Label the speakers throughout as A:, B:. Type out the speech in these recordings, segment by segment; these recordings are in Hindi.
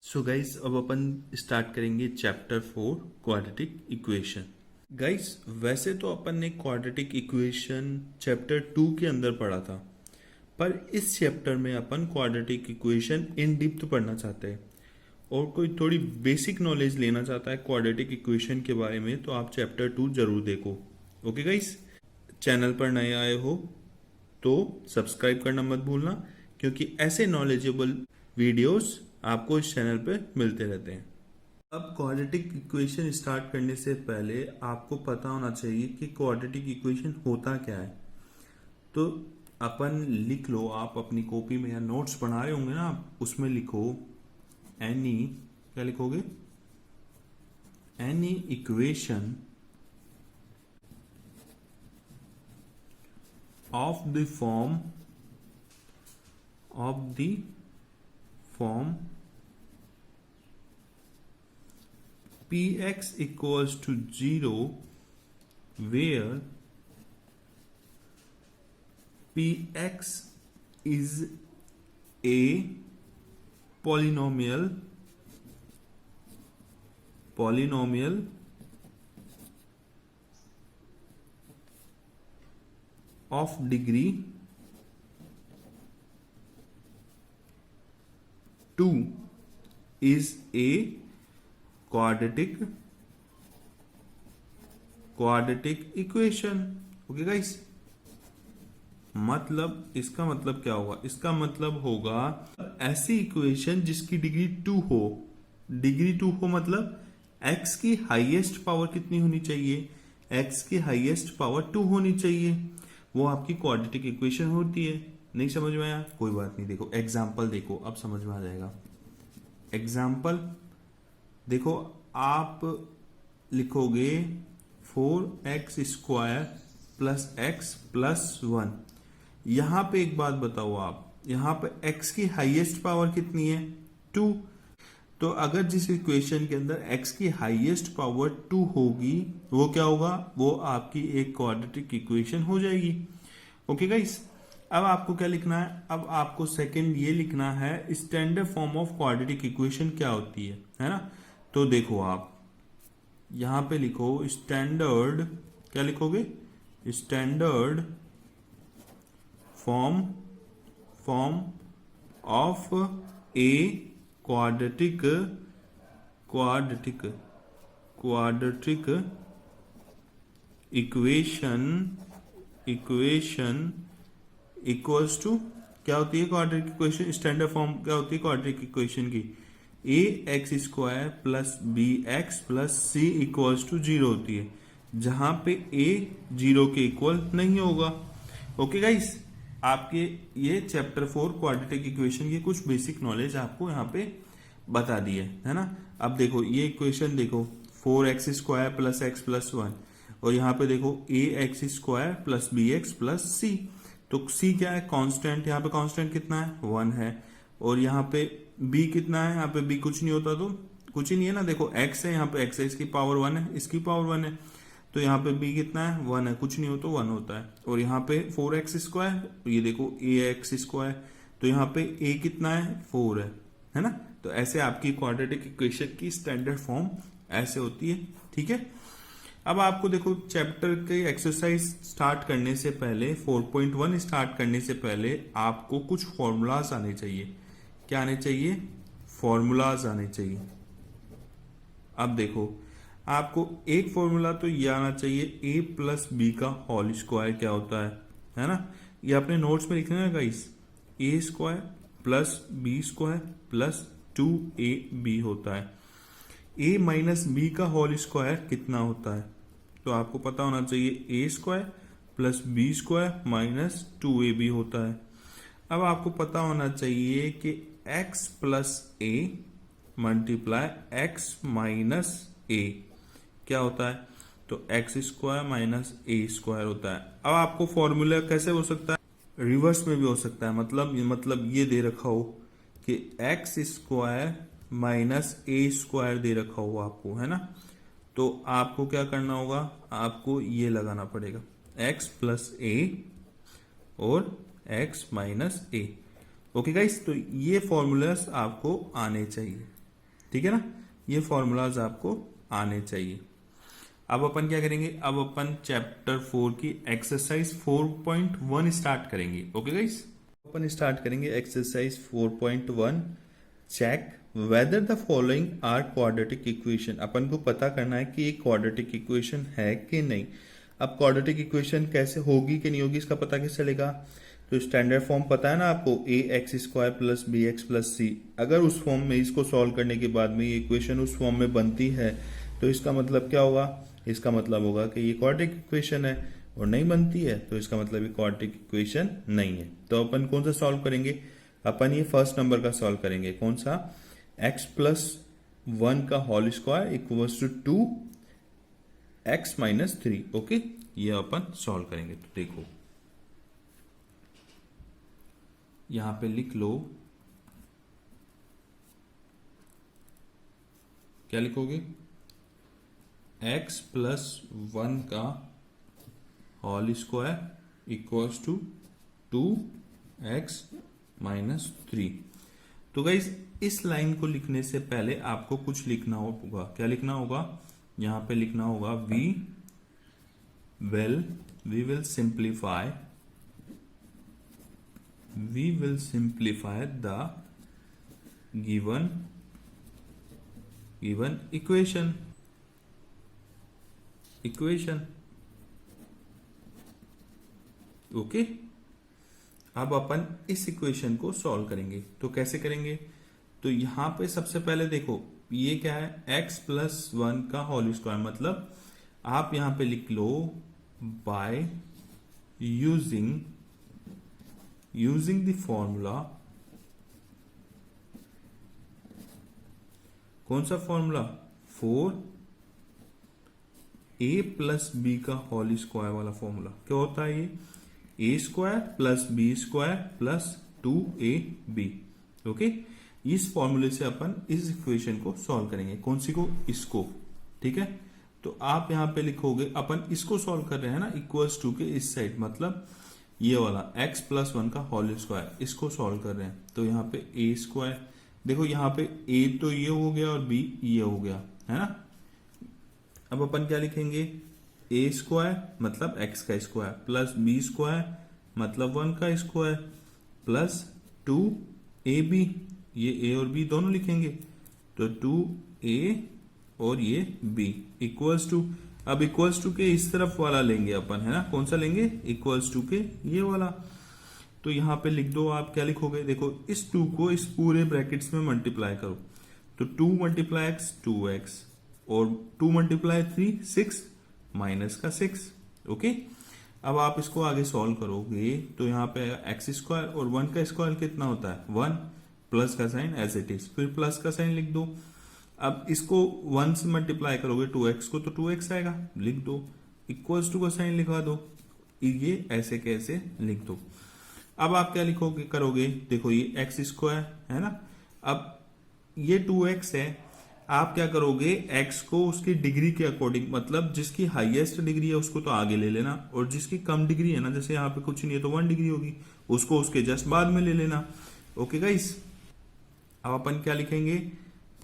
A: सो गाइस अब अपन स्टार्ट करेंगे चैप्टर 4 क्वाड्रेटिक इक्वेशन। गाइस वैसे तो अपन ने क्वाड्रेटिक इक्वेशन चैप्टर 2 के अंदर पढ़ा था, पर इस चैप्टर में अपन क्वाड्रेटिक इक्वेशन इन डेप्थ पढ़ना चाहते हैं और कोई थोड़ी बेसिक नॉलेज लेना चाहता है क्वाड्रेटिक इक्वेशन के बारे में, तो आप चैप्टर 2 जरूर देखो। ओके गाइस, चैनल पर नए आए हो तो सब्सक्राइब करना मत भूलना, क्योंकि ऐसे नॉलेजेबल वीडियोस आपको इस चैनल पे मिलते रहते हैं। अब क्वाड्रेटिक इक्वेशन स्टार्ट करने से पहले आपको पता होना चाहिए कि क्वाड्रेटिक इक्वेशन होता क्या है। तो अपन लिख लो, आप अपनी कॉपी में या नोट्स बना रहे होंगे ना, आप उसमें लिखो एनी, क्या लिखोगे, any equation of the form px equals to 0 where px is a polynomial of degree 2 is a quadratic equation। Okay guys, मतलब इसका मतलब क्या होगा, इसका मतलब होगा ऐसी इक्वेशन जिसकी डिग्री 2 हो। डिग्री 2 हो मतलब x की हाईएस्ट पावर कितनी होनी चाहिए, x की हाईएस्ट पावर 2 होनी चाहिए, वो आपकी क्वाड्रेटिक इक्वेशन होती है। नहीं समझ में आया, कोई बात नहीं, देखो एग्जाम्पल देखो, अब समझ में आ जाएगा। एग्जाम्पल देखो, आप लिखोगे 4x square plus x plus 1। यहां पे एक बात बताओ, आप यहां पे x की हाईएस्ट पावर कितनी है, 2। तो अगर जिस इक्वेशन के अंदर x की हाईएस्ट पावर 2 होगी, वो क्या होगा, वो आपकी एक क्वाड्रेटिक इक्वेशन हो जाएगी। ओके गाइस, अब आपको क्या लिखना है, अब आपको सेकंड ये लिखना है standard form of quadratic equation क्या होती है ना। तो देखो आप यहां पे लिखो स्टैंडर्ड, क्या लिखोगे, standard form of a quadratic equation equals to, क्या होती है क्वाड्रेटिक इक्वेशन, स्टैंडर्ड फॉर्म क्या होती है क्वाड्रेटिक इक्वेशन की, a x square plus b x plus c equals to 0 होती है, जहां पे ए 0 के इक्वल नहीं होगा। ओके गाइस, आपके ये चैप्टर 4 क्वाड्रेटिक इक्वेशन की कुछ बेसिक नॉलेज आपको यहाँ पे बता दी है ना। अब देखो ये इक्वेशन देखो, 4x square plus x plus 1, और यहाँ पे देखो a x square plus b x plus c. तो c क्या है, कांस्टेंट, यहाँ पे कांस्टेंट कितना है, 1 है, और यहाँ पे b कितना है, यहाँ पे b कुछ नहीं होता तो कुछ ही नहीं है ना। देखो x है, यहाँ पे x है, इसकी पावर 1 है, इसकी पावर 1 है, तो यहाँ पे b कितना है, 1 है, कुछ नहीं हो तो 1 होता है। और यहाँ पे 4x स्क्वायर, तो ये देखो ax स्क्वायर, तो यहाँ पे a कितना है, 4 है ना। तो ऐसे आपकी क्वाड्रेटिक इक्वेशन की स्टैंडर्ड फॉर्म ऐसे होती है, ठीक है। अब आपको देखो चैप्टर के एक्सरसाइज स्टार्ट करने से पहले, 4.1 स्टार्ट करने से पहले आपको कुछ फॉर्मूलाज आने चाहिए। क्या आने चाहिए, फॉर्मूलाज आने चाहिए। अब देखो आपको एक फॉर्मूला तो ये आना चाहिए, ए प्लस बी का होल स्क्वायर क्या होता है ना। ये अपने नोट्स में लिखना है guys, a square plus b square plus 2ab होता है। a माइनस बी का होल स्क्वायर कितना होता है, तो आपको पता होना चाहिए a square plus b square minus 2ab होता है। अब आपको पता होना चाहिए कि x plus A multiply x minus ए क्या होता है, तो x स्क्वायर माइनस ए स्क्वायर होता है। अब आपको फॉर्मूला कैसे हो सकता है, रिवर्स में भी हो सकता है, मतलब ये दे रखा हो कि x स्क्वायर माइनस ए स्क्वायर दे रखा हो आपको, है ना। तो आपको क्या करना होगा, आपको ये लगाना पड़ेगा x प्लस ए और x माइनस ए। ओके गाइस, तो ये फॉर्मूलास आपको आने चाहिए, ठीक है ना, ये फॉर्मूलाज आपको आने चाहिए। अब अपन क्या करेंगे, अब अपन चैप्टर 4 की एक्सरसाइज 4.1 स्टार्ट करेंगे। ओके गाइस, अपन स्टार्ट करेंगे exercise 4.1। Check whether the following are quadratic equation. अपन को पता करना है कि एक क्वाड्रेटिक इक्वेशन है कि नहीं। अब क्वाड्रेटिक इक्वेशन कैसे होगी कि नहीं होगी, इसका पता कैसे चलेगा। तो स्टैंडर्ड फॉर्म पता है ना आपको, a x square plus b x plus c. अगर उस फॉर्म में इसको सॉल्व करने के बाद में ये इक्वेशन उस फॉर्म में बनती है तो इसका मतलब क्या होगा, इसका मतलब होगा कि ये क्वाड्रेटिक इक्वेशन है। और नहीं बनती है तो इसका मतलब ये क्वाड्रेटिक इक्वेशन नहीं है। तो अपन कौन सा सॉल्व करेंगे, अपन ये फर्स्ट नंबर का सॉल्व करेंगे। कौन सा, x प्लस 1 का whole square equals to 2x minus 3। Okay, ये अपन सॉल्व करेंगे। तो देखो यहां पे लिख लो, क्या लिखोगे, x प्लस 1 का whole square equals to 2x minus 3। तो गाइज इस लाइन को लिखने से पहले आपको कुछ लिखना होगा। क्या लिखना होगा, यहां पे लिखना होगा we will simplify the given equation. Okay, अब अपन इस इक्वेशन को सॉल्व करेंगे। तो कैसे करेंगे, तो यहां पे सबसे पहले देखो ये क्या है, x प्लस 1 का होल स्क्वायर, मतलब आप यहां पे लिख लो बाय यूजिंग द फॉर्मूला। कौन सा फॉर्मूला, 4a प्लस बी का होल स्क्वायर वाला फॉर्मूला। क्या होता है ये, a square plus b square plus 2ab। Okay, इस फॉर्मूले से अपन इस इक्वेशन को सॉल्व करेंगे। कौन सी को, इसको। ठीक है, तो आप यहां पे लिखोगे, अपन इसको सॉल्व कर रहे हैं ना इक्वल्स टू के इस साइड, मतलब ये वाला x प्लस 1 का होल स्क्वायर, इसको सॉल्व कर रहे हैं। तो यहाँ पे ए स्क्वायर, देखो यहाँ पे a तो ये हो गया और b ये हो गया, है ना। अब अपन क्या लिखेंगे, ए स्क्वायर मतलब x का स्क्वायर प्लस बी स्क्वायर मतलब 1 का स्क्वायर प्लस 2ab, ये a और b दोनों लिखेंगे तो 2a और ये b इक्वल्स टू, अब इक्वल्स टू के इस तरफ वाला लेंगे अपन, है ना। कौन सा लेंगे, इक्वल्स टू के ये वाला। तो यहां पे लिख दो, आप क्या लिखोगे, देखो इस 2 को इस पूरे ब्रैकेट्स में मल्टीप्लाई करो। तो 2 मल्टीप्लाई x 2x और 2 मल्टीप्लाई 3 6 माइनस का 6। ओके, अब आप इसको आगे सॉल्व करोगे तो यहाँ पे एक्स स्क्वायर और 1 का स्क्वायर कितना होता है 1, प्लस का साइन एज इट इज, फिर प्लस का साइन लिख दो। अब इसको 1 से मल्टीप्लाई करोगे 2x को तो 2x आएगा, लिख दो, इक्वल्स टू का साइन लिखवा दो, ये ऐसे कैसे लिख दो। अब आप क्या लिखोगे, करोगे, देखो ये एक्स स्क्वायर है ना, अब ये 2x है, आप क्या करोगे, x को उसकी डिग्री के अकॉर्डिंग, मतलब जिसकी हाईएस्ट डिग्री है उसको तो आगे ले लेना, और जिसकी कम डिग्री है ना, जैसे यहाँ पे कुछ नहीं है तो 1 डिग्री होगी, उसको उसके जस्ट बाद में ले लेना। ओके गाइस, अब अपन क्या लिखेंगे,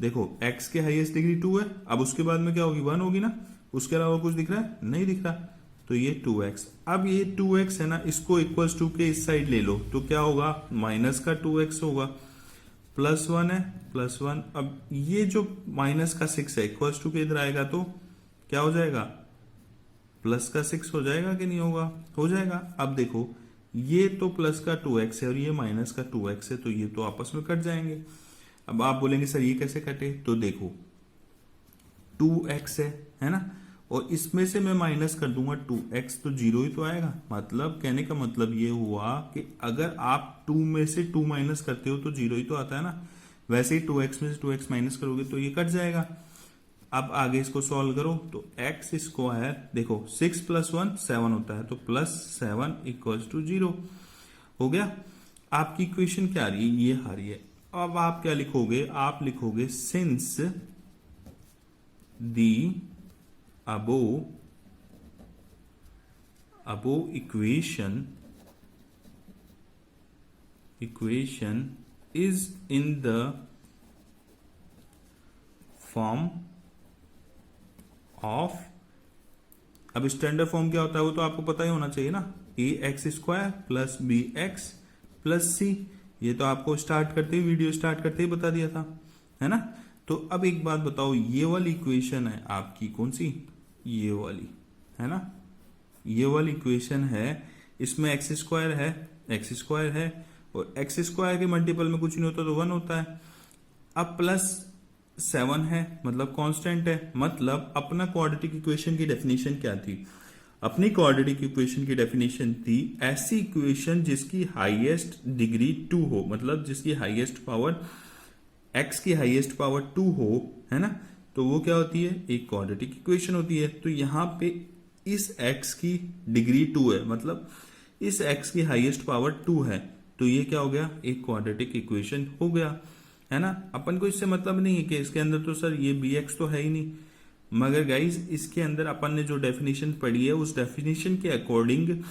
A: देखो x के हाईएस्ट डिग्री 2 है, अब उसके बाद में क्या होगी 1 होगी ना, उसके अलावा कुछ दिख रहा है, नहीं दिख रहा, तो ये 2x। अब ये 2x है ना, इसको इक्वल्स टू के इस साइड ले लो तो क्या होगा, माइनस का 2x होगा, प्लस 1 है, प्लस 1। अब ये जो माइनस का 6 है इक्वल्स टू के इधर आएगा तो क्या हो जाएगा, प्लस का 6 हो जाएगा कि नहीं होगा, हो जाएगा। अब देखो ये तो प्लस का 2x है और ये माइनस का 2x है, तो ये तो आपस में कट जाएंगे। अब आप बोलेंगे सर ये कैसे कटे, तो देखो 2x है ना, और इसमें से मैं माइनस कर दूंगा 2x तो 0 ही तो आएगा। मतलब कहने का मतलब ये हुआ कि अगर आप 2 में से 2 माइनस करते हो तो 0 ही तो आता है ना, वैसे ही 2x में से 2x माइनस करोगे तो ये कट जाएगा। अब आगे इसको सॉल्व करो तो x स्क्वायर, देखो 6 प्लस 1 7 होता है, तो प्लस 7 इक्वल्स टू 0 हो गया। आपकी इक्वेशन क्या आ रही है, ये आ रही है। अब आप क्या लिखोगे, आप लिखोगे since the above equation is in the form of, अब स्टैंडर्ड फॉर्म क्या होता है वो तो आपको पता ही होना चाहिए ना, a x square plus b x plus c. ये तो आपको स्टार्ट करते ही, वीडियो स्टार्ट करते ही बता दिया था, है ना। तो अब एक बात बताओ, ये वाली इक्वेशन है आपकी कौन सी, ये वाली, है ना। ये वाली इक्वेशन है, इसमें एक्स स्क्वायर है और एक्स स्क्वायर के मल्टीपल में कुछ नहीं होता तो 1 होता है। अब प्लस 7 है मतलब कांस्टेंट है, मतलब अपना क्वाड्रेटिक इक्वेशन की डेफिनेशन क्या थी, अपनी क्वाड्रेटिक इक्वेशन की डेफिनेशन थी ऐसी इक्वेशन जिसकी हाईएस्ट डिग्री 2 हो, मतलब जिसकी हाईएस्ट पावर x की हाईएस्ट पावर 2 हो, है ना। तो वो क्या होती है, एक क्वाड्रेटिक इक्वेशन होती है। तो यहां पे इस x की डिग्री 2 है, मतलब इस x की हाईएस्ट पावर 2 है, तो ये क्या हो गया, एक क्वाड्रेटिक इक्वेशन हो गया, है ना। अपन को इससे मतलब नहीं है कि इसके अंदर तो सर ये bx तो है ही नहीं, मगर गाइज इसके अंदर अपन ने जो डेफिनेशन पढ़ी है उस डेफिनेशन के अकॉर्डिंग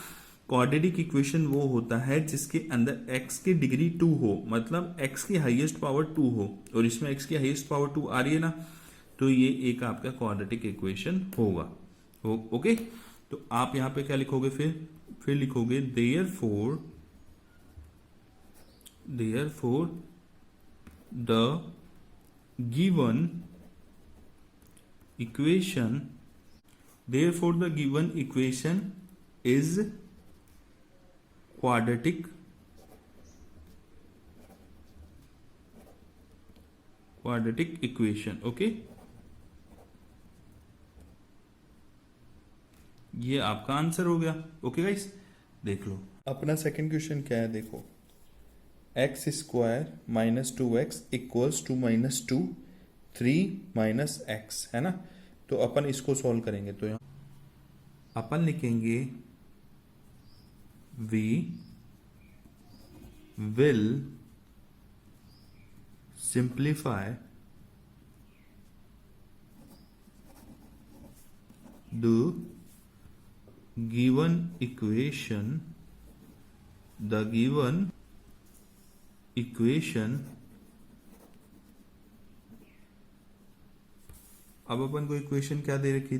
A: क्वाड्रेटिक इक्वेशन वो होता है जिसके अंदर x की डिग्री 2 हो, मतलब x की हाईएस्ट पावर 2 हो, और इसमें x की हाईएस्ट पावर 2 आ रही है ना, तो ये एक आपका क्वाड्रेटिक इक्वेशन होगा। ओके, तो आप यहां पे क्या लिखोगे, फिर लिखोगे therefore the given equation is quadratic equation. Okay, ये आपका आंसर हो गया। ओके गाइस, देख लो अपना सेकंड क्वेश्चन क्या है, देखो x square minus 2x equals to minus 2 3 minus x, है ना। तो अपन इसको सॉल्व करेंगे, तो यहाँ अपन लिखेंगे we will simplify the given equation, अब अपन को इक्वेशन क्या दे रखी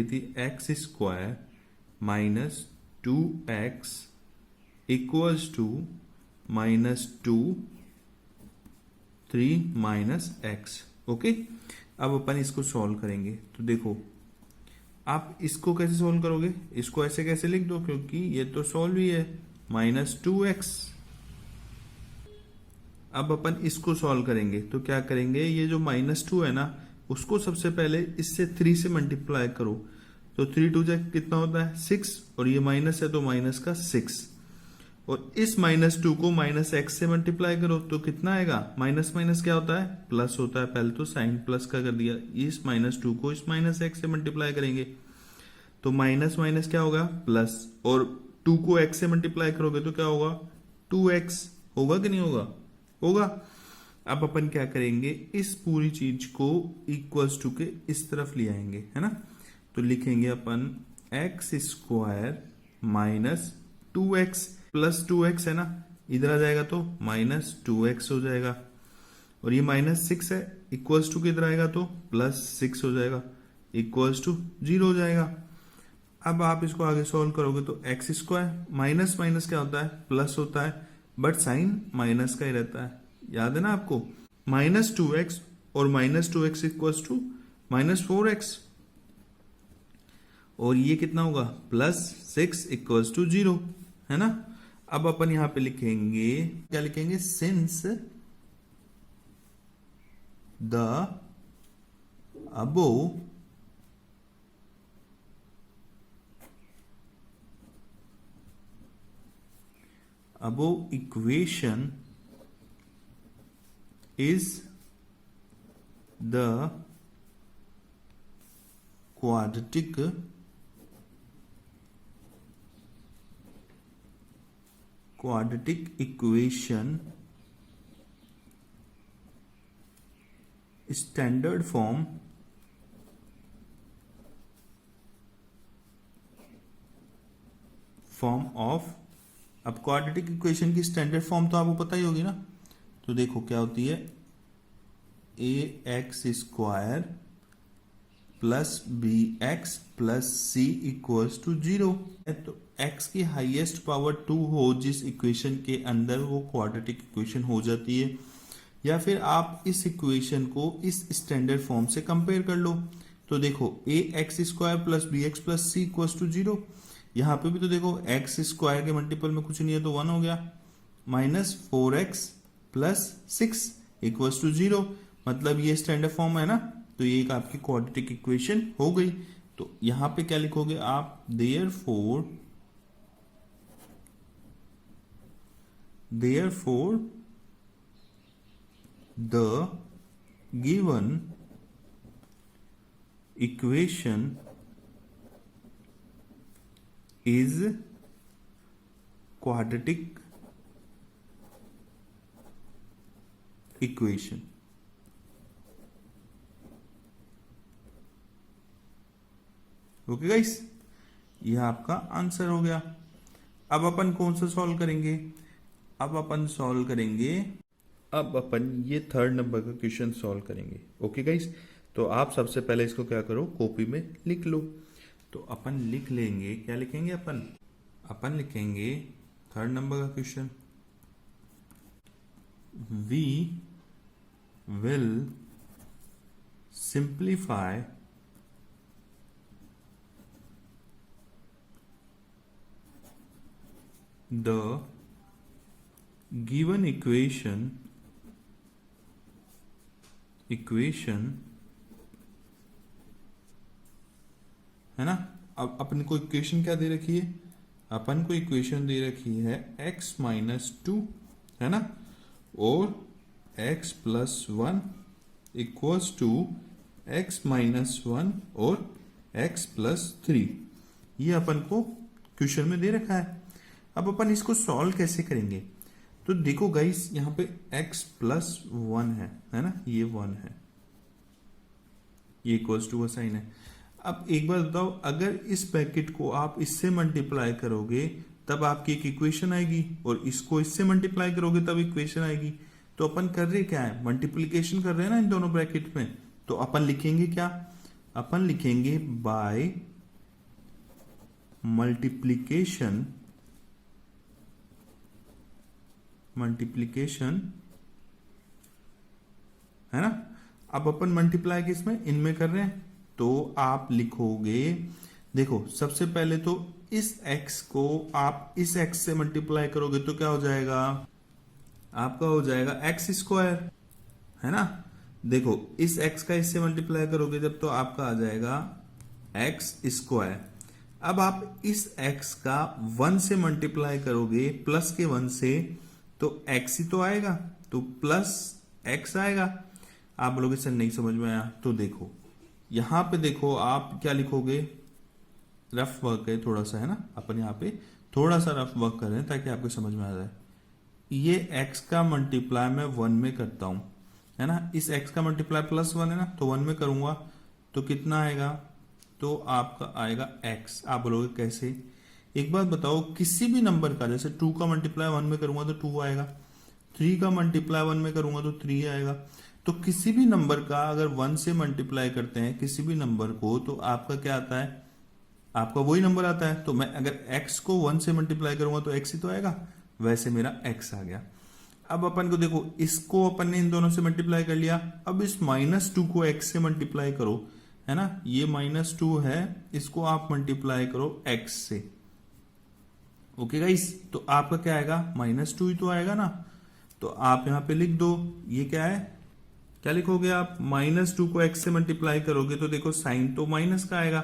A: थी, x square minus 2x equals to minus 2 3 minus x. Okay, अब अपन इसको सॉल्व करेंगे, तो देखो आप इसको कैसे सॉल्व करोगे, इसको ऐसे कैसे लिख दो, क्योंकि ये तो सॉल्व ही है, माइनस 2x। अब अपन इसको सॉल्व करेंगे, तो क्या करेंगे, ये जो माइनस 2 है ना, उसको सबसे पहले इससे 3 से मल्टीप्लाई करो, तो 3 2 जा कितना होता है 6, और ये माइनस है तो माइनस का 6, और इस माइनस 2 को माइनस एक्स से मल्टीप्लाई करो तो कितना आएगा, माइनस माइनस क्या होता है, प्लस होता है, पहले तो साइन प्लस का कर दिया, इस माइनस 2 को इस माइनस एक्स से मल्टीप्लाई करेंगे तो माइनस माइनस क्या होगा प्लस, और 2 को x से मल्टीप्लाई करोगे तो क्या होगा 2x, होगा कि नहीं होगा। अब अपन क्या करेंगे, इस पूरी चीज को इक्वल्स टू के इस तरफ ले आएंगे, है ना। तो लिखेंगे अपन x square minus 2x plus 2x, है ना, इधर आ जाएगा तो माइनस 2x हो जाएगा, और ये माइनस 6 है, इक्वल्स टू के इधर आएगा तो प्लस 6 हो जाएगा, इक्वल्स टू 0 हो जाएगा। अब आप इसको आगे सॉल्व करोगे तो एक्स स्क्वायर माइनस माइनस क्या होता है, प्लस होता है, बट साइन माइनस का ही रहता है, याद है ना आपको, माइनस 2x और minus 2x equals to minus 4x, और ये कितना होगा प्लस 6 इक्वल्स टू 0, है ना। अब अपन यहां पे लिखेंगे, क्या लिखेंगे, since the above equation is the quadratic equation standard form of, अब क्वाड्रेटिक इक्वेशन की स्टैंडर्ड फॉर्म तो आपको पता ही होगी ना, तो देखो क्या होती है, a x square plus b x plus c equals to 0। तो x की हाईएस्ट पावर 2 हो जिस इक्वेशन के अंदर, वो क्वाड्रेटिक इक्वेशन हो जाती है। या फिर आप इस इक्वेशन को इस स्टैंडर्ड फॉर्म से कंपेयर कर लो। तो देखो a x square plus b x plus c equals to 0। यहाँ पे भी तो देखो एक्स स्क्वायर के मल्टीपल में कुछ नहीं है तो 1 हो गया, minus 4x plus 6 equals to 0। मतलब ये स्टैंडर्ड फॉर्म है ना, तो ये एक आपकी क्वाड्रेटिक इक्वेशन हो गई। तो यहां पे क्या लिखोगे आप, therefore the given equation is quadratic equation. Okay guys, यह आपका आंसर हो गया। अब अपन कौन सा सॉल्व करेंगे, अब अपन ये थर्ड नंबर का क्वेश्चन सॉल्व करेंगे। ओके गाइस, तो आप सबसे पहले इसको क्या करो, कॉपी में लिख लो। तो अपन लिख लेंगे, क्या लिखेंगे अपन लिखेंगे थर्ड नंबर का question, we will simplify the given equation है ना। अब अपन को इक्वेशन क्या दे रखी है, अपन को इक्वेशन दे रखी है x माइनस 2 है ना, और x plus 1 equals to x minus 1 और x प्लस 3। ये अपन को क्वेश्चन में दे रखा है। अब अपन इसको सॉल्व कैसे करेंगे, तो देखो गाइस यहाँ पे x प्लस 1 है ना, ये 1 है, ये इक्वल्स टू का साइन है। अब एक बार बताओ, अगर इस ब्रैकेट को आप इससे मल्टीप्लाई करोगे तब आपकी एक इक्वेशन आएगी, और इसको इससे मल्टीप्लाई करोगे तब इक्वेशन आएगी। तो अपन कर रहे क्या है, मल्टीप्लीकेशन कर रहे हैं ना इन दोनों ब्रैकेट में। तो अपन लिखेंगे क्या, अपन लिखेंगे बाय मल्टीप्लीकेशन है ना। अब अपन मल्टीप्लाई किसमें, इनमें कर रहे हैं, तो आप लिखोगे, देखो सबसे पहले तो इस x को आप इस x से मल्टीप्लाई करोगे तो क्या हो जाएगा, आपका हो जाएगा x स्क्वायर है ना। देखो इस x का इससे मल्टीप्लाई करोगे जब, तो आपका आ जाएगा x स्क्वायर। अब आप इस x का 1 से मल्टीप्लाई करोगे, प्लस के 1 से, तो x ही तो आएगा, तो प्लस x आएगा। आप बोलोगे सर नहीं समझ में आया, तो देखो यहां पे देखो आप क्या लिखोगे, रफ वर्क है थोड़ा सा है ना, अपन यहाँ पे थोड़ा सा रफ वर्क कर रहे हैं ताकि आपको समझ में आ जाए। ये x का मल्टीप्लाई मैं 1 में करता हूं है ना, इस x का मल्टीप्लाई प्लस 1 है ना, तो 1 में करूंगा तो कितना आएगा, तो आपका आएगा x। आप बोलोगे कैसे, एक बात बताओ, किसी भी नंबर का, जैसे 2 का मल्टीप्लाई 1 में करूंगा तो 2 आएगा, 3 का मल्टीप्लाई 1 में करूंगा तो 3 आएगा। तो किसी भी नंबर का अगर 1 से मल्टीप्लाई करते हैं किसी भी नंबर को, तो आपका क्या आता है, आपका वही नंबर आता है। तो मैं अगर x को 1 से मल्टीप्लाई करूंगा तो x ही तो आएगा, वैसे मेरा x आ गया। अब अपन को देखो, इसको अपन ने इन दोनों से मल्टीप्लाई कर लिया, अब इस -2 को x से मल्टीप्लाई करो है ना, ये -2 है, इसको आप मल्टीप्लाई करो x से। ओके गाइस, तो आपका क्या आएगा, -2 ही तो आएगा ना। तो आप यहां पे लिख दो, ये क्या है, क्या लिखोगे आप, -2 को x से मल्टीप्लाई करोगे तो देखो साइन तो माइनस का आएगा,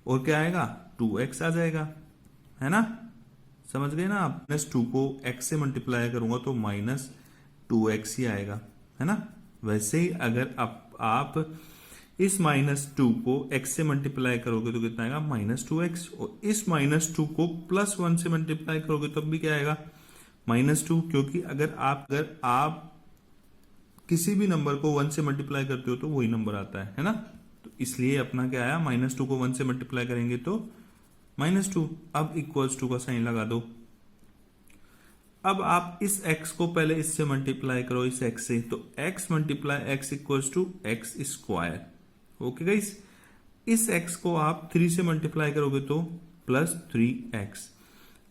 A: और क्या आएगा, 2x आ जाएगा है ना। समझ गए ना आप, -2 को x से मल्टीप्लाई करूंगा तो -2x ही आएगा है ना। वैसे ही अगर आप इस -2 को x से मल्टीप्लाई करोगे तो कितना आएगा, -2x, और इस -2 को +1 से मल्टीप्लाई करोगे तब भी क्या आएगा, -2, क्योंकि अगर आप किसी भी नंबर को 1 से मल्टीप्लाई करते हो तो वही नंबर आता है ना। तो इसलिए अपना क्या आया, -2 को 1 से मल्टीप्लाई करेंगे तो -2। अब इक्वल्स टू का साइन लगा दो। अब आप इस x को पहले इससे मल्टीप्लाई करो, इस x से, तो x multiply x equals to x square. Okay guys, इस x को आप 3 से मल्टीप्लाई करोगे तो प्लस 3x,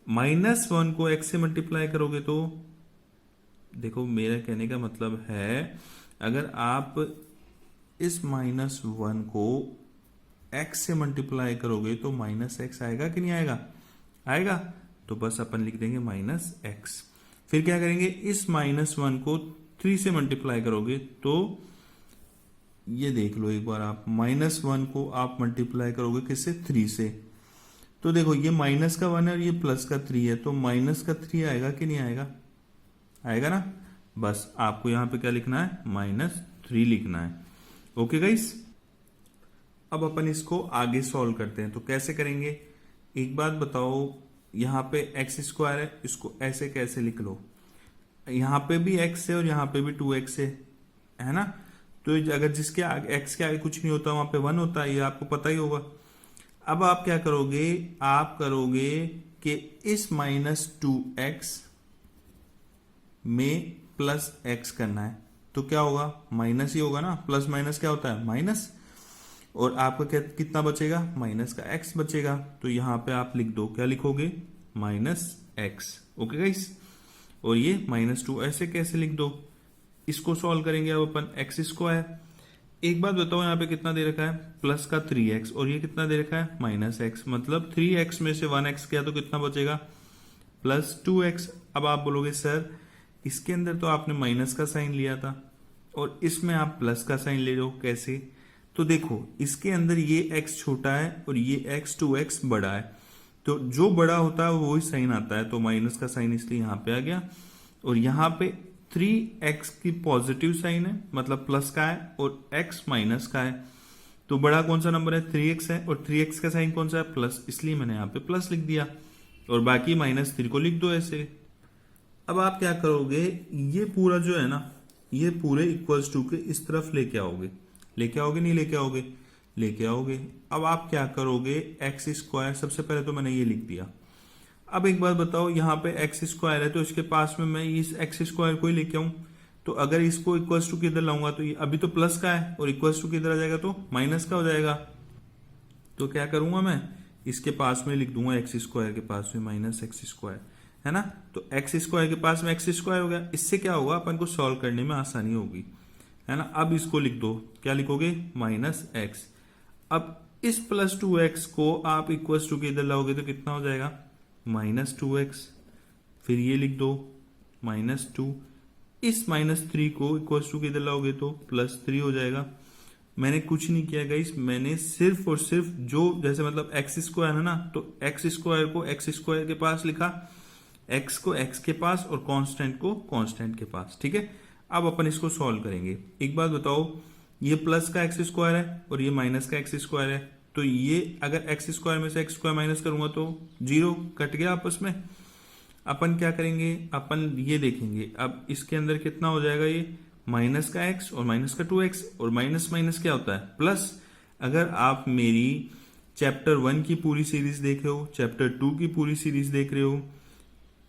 A: -1 को x से मल्टीप्लाई करोगे तो, देखो मेरा कहने का मतलब है अगर आप इस -1 को x से मल्टीप्लाई करोगे तो -x आएगा कि नहीं आएगा? आएगा। तो बस अपन लिख देंगे -x। फिर क्या करेंगे, इस -1 को 3 से मल्टीप्लाई करोगे तो ये देख लो एक बार, आप -1 को आप मल्टीप्लाई करोगे किससे? 3 से। तो देखो ये माइनस का 1 है और ये प्लस का 3 है, तो माइनस का 3 आएगा कि नहीं आएगा? आएगा ना। बस आपको यहां पे क्या लिखना है? -3 लिखना है। ओके गाइस, अब अपन इसको आगे सॉल्व करते हैं। तो कैसे करेंगे, एक बात बताओ, यहाँ पे एक्स स्क्वायर है, इसको ऐसे कैसे लिख लो? यहाँ पे भी x है और यहाँ पे भी 2x है ना। तो अगर जिसके आगे x के आगे कुछ नहीं होता वहां पे 1 होता है, ये आपको पता ही होगा। अब आप क्या करोगे, आप करोगे कि इस -2x में प्लस x करना है, तो क्या होगा? माइनस ही होगा ना। प्लस माइनस क्या होता है? माइनस। और आपका कितना बचेगा? माइनस का x बचेगा। तो यहां पे आप लिख दो, क्या लिखोगे? -x। ओके गाइस, और ये -2 ऐसे कैसे लिख दो? इसको सॉल्व करेंगे अब अपन, एक्स स्क्वायर। एक बात बताओ, यहाँ पे कितना दे रखा है? प्लस का 3x, और ये कितना दे रखा है? -x। मतलब 3x में से 1x किया तो कितना बचेगा? +2x। अब आप बोलोगे सर इसके अंदर तो आपने माइनस का साइन लिया था और इसमें आप प्लस का साइन ले लो, कैसे? तो देखो इसके अंदर ये x छोटा है और ये x 2x बड़ा है, तो जो बड़ा होता है वो ही साइन आता है, तो माइनस का साइन इसलिए यहां पे आ गया। और यहां पे 3x की पॉजिटिव साइन है, मतलब प्लस का है, और x माइनस का है। तो बड़ा कौन सा नंबर है? 3x है, और 3x का साइन कौन सा है? प्लस, इसलिए मैंने यहाँ पे प्लस लिख दिया, और बाकी -3 को लिख दो ऐसे। अब आप क्या करोगे, ये पूरा जो है ना, ये पूरे इक्वल्स टू के इस तरफ लेके आओगे। लेके आओगे नहीं लेके आओगे? लेके आओगे। अब आप क्या करोगे, एक्स स्क्वायर, सबसे पहले तो मैंने ये लिख दिया। अब एक बात बताओ, यहाँ पे एक्स स्क्वायर है तो इसके पास में मैं इस एक्स स्क्वायर को ही लेके आऊं, तो अगर इसको इक्वल्स टू किधर लाऊंगा तो ये अभी तो प्लस का है, और इक्वल्स टू किधर आ जाएगा? तो माइनस का हो जाएगा। तो क्या करूंगा मैं, इसके पास में लिख दूंगा एक्स स्क्वायर के पास में -x², है ना। तो एक्स स्क्वायर के पास में एक्स स्क्वायर हो गया। इससे क्या होगा, अपन को सॉल्व करने में आसानी होगी, है ना। अब इसको लिख दो, क्या लिखोगे? -x। अब इस +2x को आप इक्वल्स टू के इधर लाओगे तो कितना हो जाएगा? -2x। फिर ये लिख दो -2। इस -3 को इक्वल्स टू के इधर लाओगे तो +3 हो जाएगा। मैंने कुछ नहीं किया गाइस, मैंने सिर्फ और सिर्फ जो, जैसे मतलब x² है ना, तो x² को x² के पास लिखा, x को x के पास और कांस्टेंट को कांस्टेंट के पास, ठीक है। अब अपन इसको सॉल्व करेंगे। एक बात बताओ, ये प्लस का x² है और ये माइनस का x² है, तो ये अगर x² में से x² माइनस करूंगा तो 0 कट गया आपस में। अपन क्या करेंगे, अपन ये देखेंगे अब इसके अंदर कितना हो जाएगा, ये माइनस का x और माइनस का 2x, और माइनस माइनस क्या होता है? प्लस। अगर आप मेरी चैप्टर 1 की पूरी सीरीज देख रहे हो, चैप्टर 2 की पूरी सीरीज देख रहे हो,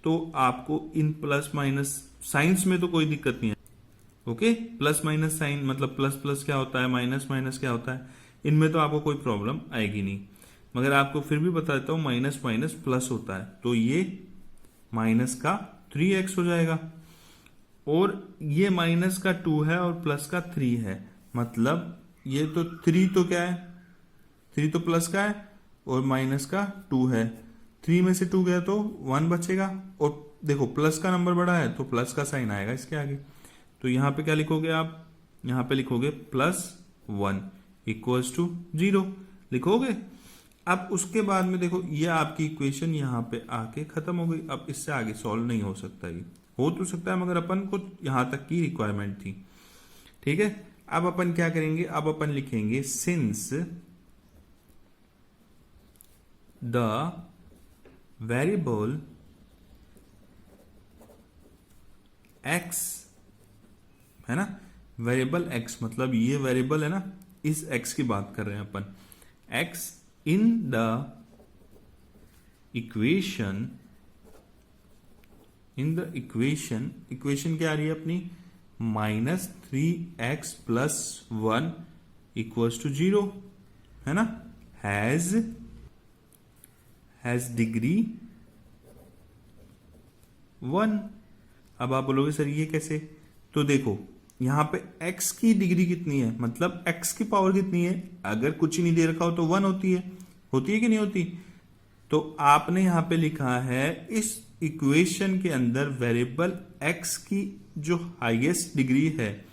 A: तो आपको इन प्लस माइनस साइंस में तो कोई दिक्कत नहीं है। ओके, प्लस माइनस साइन मतलब प्लस प्लस क्या होता है, माइनस माइनस क्या होता है, इनमें तो आपको कोई प्रॉब्लम आएगी नहीं। मगर आपको फिर भी बता देता हूं, माइनस माइनस प्लस होता है, तो ये माइनस का 3x हो जाएगा, और ये माइनस का 2 है और प्लस का 3 है, मतलब ये तो 3 तो क्या है, 3 तो प्लस का है और माइनस का 2 है। 3 में से 2 गया तो 1 बचेगा, और देखो प्लस का नंबर बड़ा है तो प्लस का साइन आएगा इसके आगे। तो यहां पे क्या लिखोगे आप, यहां पे लिखोगे +1 इक्वल्स टू 0 लिखोगे। अब उसके बाद में देखो ये आपकी इक्वेशन यहां पे आके खत्म हो गई। अब इससे आगे सॉल्व नहीं हो सकता, ये हो तो सकता है मगर अपन को यहां तक की रिक्वायरमेंट थी, ठीक है। अब अपन क्या करेंगे, अब अपन लिखेंगे सिंस द वेरिएबल x, है ना, वेरिएबल x मतलब ये वेरिएबल है ना, इस x की बात कर रहे हैं अपन, x in the equation in the equation, equation क्या आ रही है अपनी, -3x प्लस 1 इक्वल्स टू 0, है ना, हैज डिग्री 1। अब आप बोलोगे सर ये कैसे, तो देखो यहां पे x की डिग्री कितनी है, मतलब x की पावर कितनी है, अगर कुछ ही नहीं दे रखा हो तो 1 होती है कि नहीं होती। तो आपने यहां पे लिखा है इस इक्वेशन के अंदर वेरिएबल x की जो हाईएस्ट डिग्री है,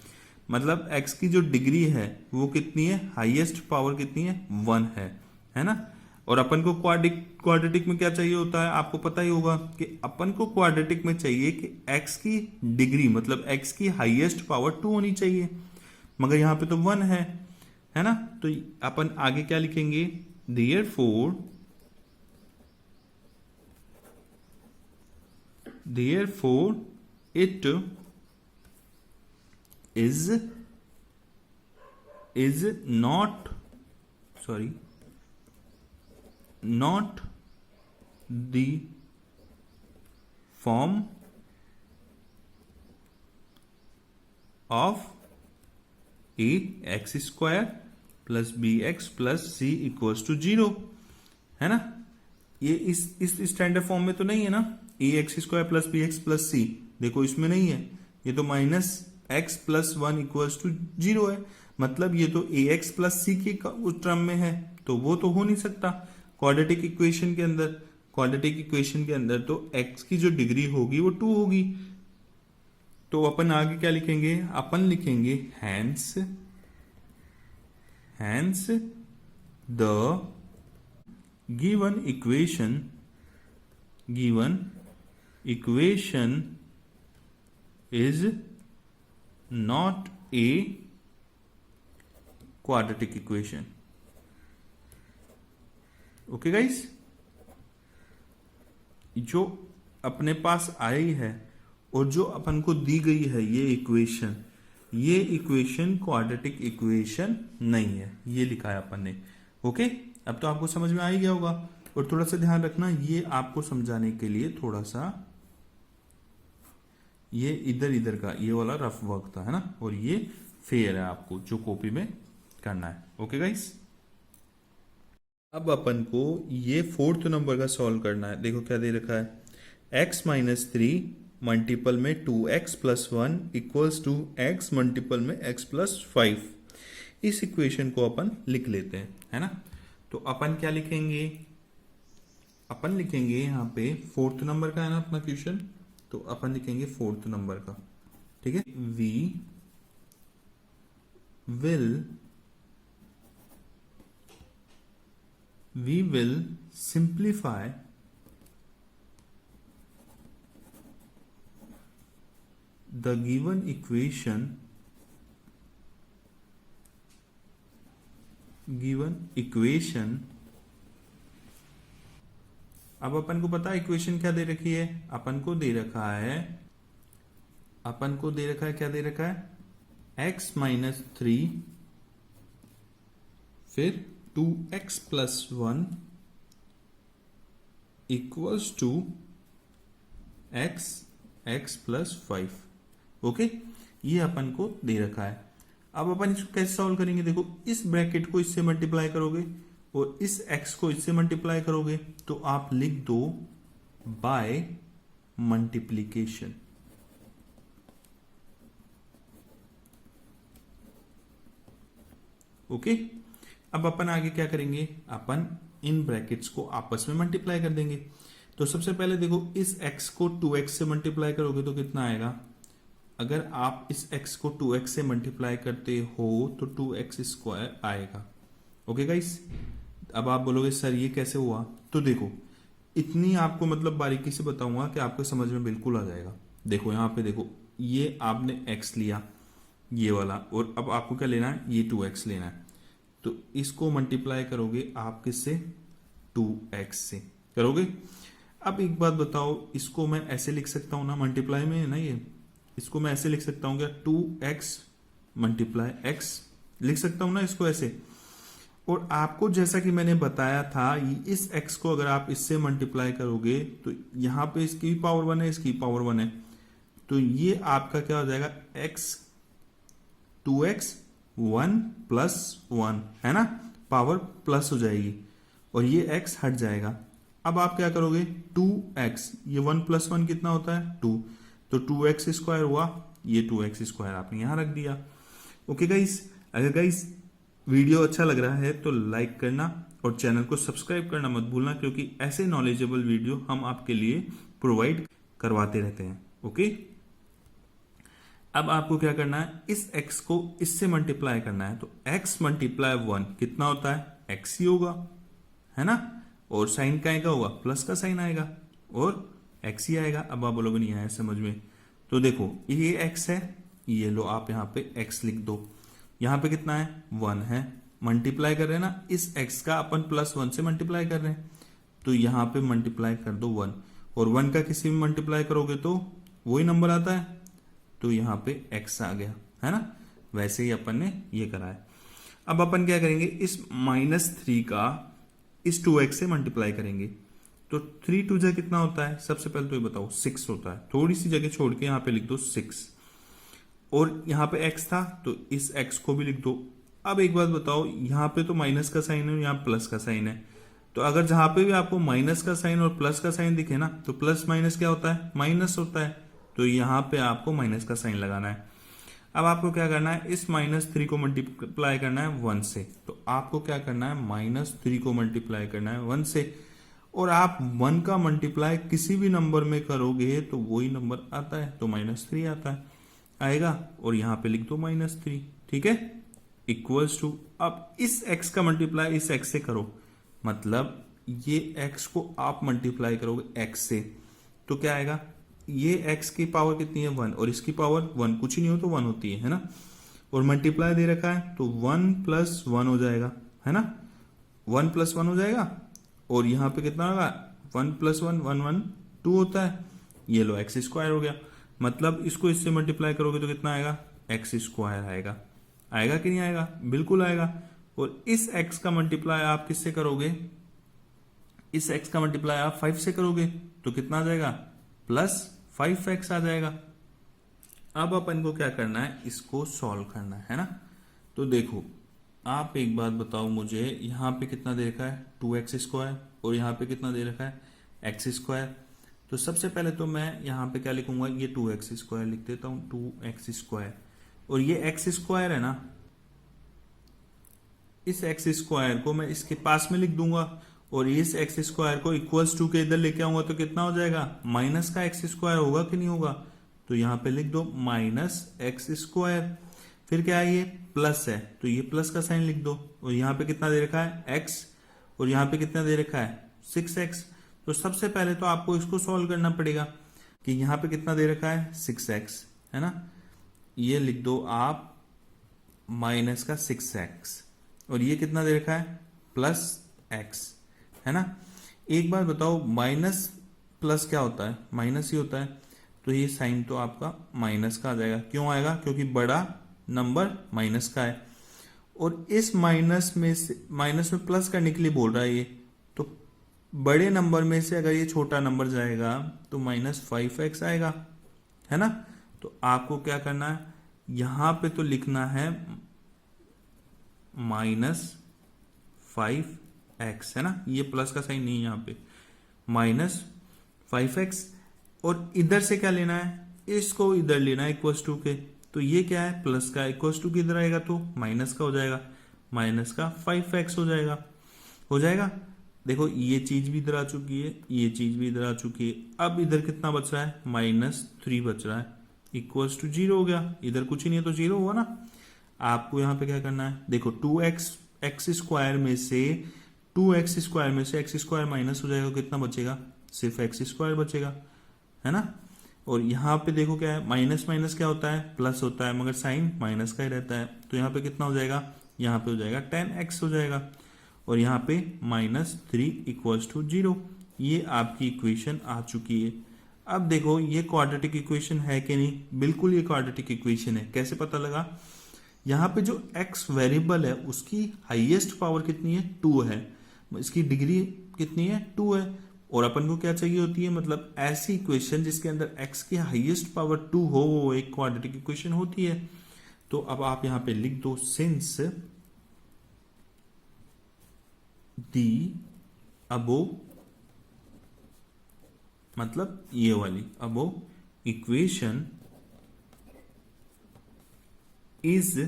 A: मतलब x की जो डिग्री है वो कितनी है, हाईएस्ट पावर कितनी है, 1 है ना। और अपन को क्वाड्रेटिक में क्या चाहिए होता है, आपको पता ही होगा कि अपन को क्वाड्रेटिक में चाहिए कि x की डिग्री मतलब x की हाईएस्ट पावर 2 होनी चाहिए, मगर यहां पे तो 1 है ना। तो अपन आगे क्या लिखेंगे, therefore it is not the form of ax square plus bx plus c equals to 0, है ना। ये इस स्टैंडर्ड फॉर्म में तो नहीं है ना, ax square plus bx plus c, देखो इसमें नहीं है, ये तो -x प्लस 1 इक्वल्स टू 0 है, मतलब ये तो ax प्लस c के उस टर्म में है, तो वो तो हो नहीं सकता। क्वाड्रेटिक इक्वेशन के अंदर तो x की जो डिग्री होगी वो 2 होगी। तो अपन आगे क्या लिखेंगे, अपन लिखेंगे hence the given equation is not a quadratic equation. Okay guys, जो अपने पास आई है और जो अपन को दी गई है ये इक्वेशन क्वाड्रेटिक इक्वेशन नहीं है, ये लिखा है अपन ने। ओके, अब तो आपको समझ में आ ही गया होगा। और थोड़ा सा ध्यान रखना, ये आपको समझाने के लिए थोड़ा सा ये इधर का ये वाला रफ वर्क था, है ना, और ये फेयर है आपको जो कॉपी में करना है। ओके गाइस, अब अपन को ये 4th नंबर का सॉल्व करना है। देखो क्या दे रखा है, x माइनस 3 मल्टीपल में 2x plus 1 equals to x multiple में x प्लस 5। इस इक्वेशन को अपन लिख लेते हैं, है ना। तो अपन क्या लिखेंगे, अपन लिखेंगे यहाँ पे 4th नंबर का है ना अपना क्वेश्चन, तो अपन लिखेंगे 4th नंबर का, ठीक है। we will simplify the given equation अब अपन को पता है इक्वेशन क्या दे रखी है, अपन को दे रखा है क्या दे रखा है, x माइनस 3 फिर 2x plus 1 equals to x plus 5। Okay, ये अपन को दे रखा है। अब अपन इसको कैसे सॉल्व करेंगे, देखो इस ब्रैकेट को इससे मल्टीप्लाई करोगे और इस x को इससे मल्टीप्लाई करोगे, तो आप लिख दो बाय मल्टीप्लीकेशन। ओके, अब अपन आगे क्या करेंगे, अपन इन ब्रैकेट्स को आपस में मल्टीप्लाई कर देंगे। तो सबसे पहले देखो इस x को 2x से मल्टीप्लाई करोगे तो कितना आएगा, अगर आप इस x को 2x से मल्टीप्लाई करते हो तो 2x स्क्वायर आएगा। ओके गाइस, अब आप बोलोगे सर ये कैसे हुआ, तो देखो इतनी आपको मतलब बारीकी से बताऊंगा कि आपको समझ में बिल्कुल आ जाएगा। देखो यहाँ पे देखो, ये आपने x लिया ये वाला, और अब आपको क्या लेना है, ये 2x लेना है। तो इसको मल्टीप्लाई करोगे आप किससे, 2x से करोगे। अब एक बात बताओ, इसको मैं ऐसे लिख सकता हूं ना, मल्टीप्लाई में है ना ये, इसको मैं ऐसे लिख सकता हूं क्या, 2x मल्टीप्लाई x लिख सकता हूं ना इसको ऐसे। और आपको जैसा कि मैंने बताया था, इस x को अगर आप इससे मल्टीप्लाई करोगे तो यहाँ पे इसकी पावर 1 है, इसकी पावर 1 है, तो ये आपका क्या हो जाएगा, x 2x 1 प्लस 1 है ना, पावर प्लस हो जाएगी और ये x हट जाएगा। अब आप क्या करोगे, 2x, ये 1 प्लस 1 कितना होता है 2, तो 2x स्क्वायर हुआ, ये 2x स्क्वायर आपने यहां रख दिया। ओके गाइस, अगर गाइस वीडियो अच्छा लग रहा है तो लाइक करना और चैनल को सब्सक्राइब करना मत भूलना, क्योंकि ऐसे नॉलेजेबल वीडियो हम आपके लिए प्रोवाइड करवाते रहते हैं। ओके, अब आपको क्या करना है, इस x को इससे मल्टीप्लाई करना है, तो x मल्टीप्लाई 1 कितना होता है, x ही होगा, है ना, और साइन का होगा, प्लस का साइन आएगा और x ही आएगा। अब आप बोलोगे नहीं आया समझ में, तो देखो ये x है, ये लो आप यहाँ पे x लिख दो, यहाँ पे कितना है 1 है, मल्टीप्लाई कर रहे हैं ना, इस x का अपन प्लस 1 से मल्टीप्लाई कर रहे हैं, तो यहाँ पे मल्टीप्लाई कर दो 1, और 1 का किसी में मल्टीप्लाई करोगे तो वही नंबर आता है, तो यहाँ पे x आ गया, है ना। वैसे ही अपन ने ये करा है। अब अपन क्या करेंगे, इस -3 का इस 2x से मल्टीप्लाई करेंगे, तो 3 2 जा कितना होता है, सबसे पहले तो ये बताओ 6 होता है, थोड़ी सी जगह छोड़ के यहाँ पे लिख दो 6, और यहाँ पे x था तो इस x को भी लिख दो। अब एक बात बताओ, यहाँ पे तो माइनस का साइन है, यहाँ प्लस का साइन है, तो अगर जहां पे भी आपको माइनस का साइन और प्लस का साइन दिखे ना, तो प्लस माइनस क्या होता है, माइनस होता है, तो यहाँ पे आपको माइनस का साइन लगाना है। अब आपको क्या करना है, इस -3 को मल्टीप्लाई करना है 1 से, तो आपको क्या करना है, -3 को मल्टीप्लाई करना है 1 से, और आप 1 का मल्टीप्लाई किसी भी नंबर में करोगे तो वही नंबर आता है, तो -3 आता है आएगा, और यहाँ पे लिख दो -3, ठीक है, इक्वल्स टू, अब इस x का मल्टीप्लाई इस x से करो, मतलब ये x को आप मल्टीप्लाई करोगे x से, तो क्या आएगा, ये x की पावर कितनी है 1, और इसकी पावर 1, कुछ ही नहीं हो तो 1 होती है ना, और मल्टीप्लाई दे रखा है तो 1 + 1 हो जाएगा, है ना, 1 + 1 हो जाएगा, और यहाँ पे कितना होगा, 1 + 1 1 1 2 होता है, ये लो x स्क्वायर हो गया, मतलब इसको इससे मल्टीप्लाई करोगे तो कितना आएगा, x स्क्वायर आएगा, आएगा कि नहीं आएगा, बिल्कुल आएगा। और इस x का मल्टीप्लाई आप किससे करोगे, इस x का मल्टीप्लाई आप 5 से करोगे, तो कितना आ जाएगा, +5x आ जाएगा। अब अपन को क्या करना है, इसको सॉल्व करना है ना, तो देखो आप एक बात बताओ मुझे, यहाँ पे कितना दे रखा है 2x² और यहाँ पे कितना दे रखा है x², तो सबसे पहले तो मैं यहाँ पे क्या लिखूंगा, ये 2x² लिख देता हूँ, 2x², और ये x² है ना, इस x² को मैं इसके पास में लिख दूंगा, और इस x² को इक्वल्स टू के इधर लेके आऊंगा तो कितना हो जाएगा, माइनस का x² होगा कि नहीं होगा, तो यहाँ पे लिख दो -x², फिर क्या है, ये प्लस है तो ये प्लस का साइन लिख दो, और यहाँ पे कितना दे रखा है x, और यहाँ पे कितना दे रखा है 6x, तो सबसे पहले तो आपको इसको सॉल्व करना पड़ेगा कि यहाँ पे कितना दे रखा है 6x, है ना, ये लिख दो आप माइनस का 6x, और ये कितना दे रखा है +x, है ना। एक बार बताओ, माइनस प्लस क्या होता है, माइनस ही होता है, तो ये साइन तो आपका माइनस का आ जाएगा, क्यों आएगा, क्योंकि बड़ा नंबर माइनस का है, और इस माइनस में प्लस करने के लिए बोल रहा है ये, तो बड़े नंबर में से अगर ये छोटा नंबर जाएगा तो -5x आएगा, है ना। तो आपको क्या करना है, यहां पे तो लिखना है -5x, है ना, ये प्लस का साइन नहीं है यहाँ पे, -5x, और इधर से क्या लेना है, इसको इधर लेना है इक्वल्स टू के, तो ये क्या है प्लस का, इक्वल्स टू किधर आएगा तो माइनस का हो जाएगा, माइनस का 5x हो जाएगा। देखो ये चीज भी इधर आ चुकी है, ये चीज भी इधर आ चुकी है, अब इधर कितना बच रहा है, -3 बच रहा है, इक्वल्स टू 0 हो गया, इधर कुछ ही नहीं है तो 0 हुआ ना। आपको यहाँ पे क्या करना है, देखो 2x² में से 2x² में से x² माइनस हो जाएगा, कितना बचेगा, सिर्फ x² बचेगा, है ना। और यहाँ पे देखो क्या है, माइनस माइनस क्या होता है, प्लस होता है, मगर साइन माइनस का ही रहता है, तो यहाँ पे कितना हो जाएगा, यहाँ पे हो जाएगा 10x हो जाएगा, और यहाँ पे -3 = 0। ये आपकी इक्वेशन आ चुकी है। अब देखो ये क्वाड्रेटिक इक्वेशन है कि नहीं, बिल्कुल ये क्वाड्रेटिक इक्वेशन है। कैसे पता लगा, यहाँ पे जो x वेरिएबल है उसकी हाईएस्ट पावर कितनी है, 2 है, इसकी डिग्री कितनी है, 2 है, और अपन को क्या चाहिए होती है, मतलब ऐसी इक्वेशन जिसके अंदर x की हाईएस्ट पावर 2 हो वो एक क्वाड्रेटिक इक्वेशन होती है। तो अब आप यहां पे लिख दो सिंस दी अबो, मतलब ये वाली above equation is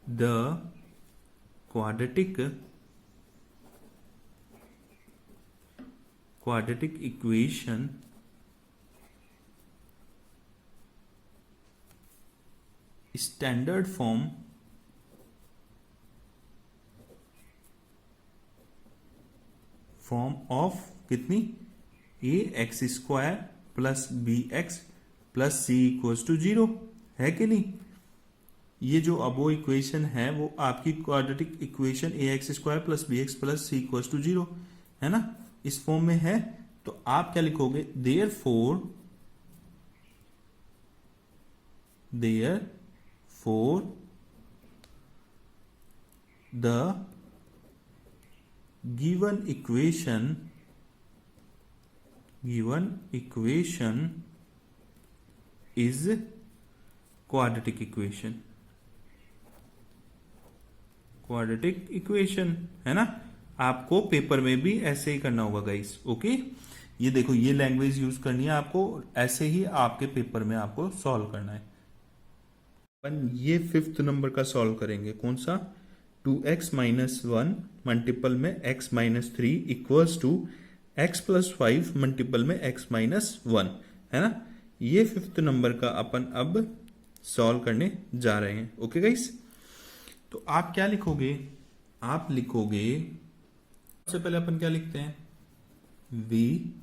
A: the quadratic equation standard form of कितनी, a x square plus b x plus c equals to 0 है कि नहीं। ये जो अबो इक्वेशन है वो आपकी quadratic equation a x square plus b x plus c equals to 0 है ना, इस फॉर्म में है। तो आप क्या लिखोगे, therefore the given equation is quadratic equation है ना। आपको पेपर में भी ऐसे ही करना होगा गाइस, ओके। ये देखो ये लैंग्वेज यूज करनी है आपको, ऐसे ही आपके पेपर में आपको सॉल्व करना है। अपन ये 5th नंबर का सॉल्व करेंगे, कौन सा, 2x माइनस 1 मल्टीपल में x minus 3 equals to x plus 5 multiple में x माइनस 1 है ना। ये 5th नंबर का अपन अब सॉल्व करने जा रहे हैं, ओके गाइस। तो आप क्या लिखोगे, आप लिखोगे सबसे पहले अपन क्या लिखते हैं, we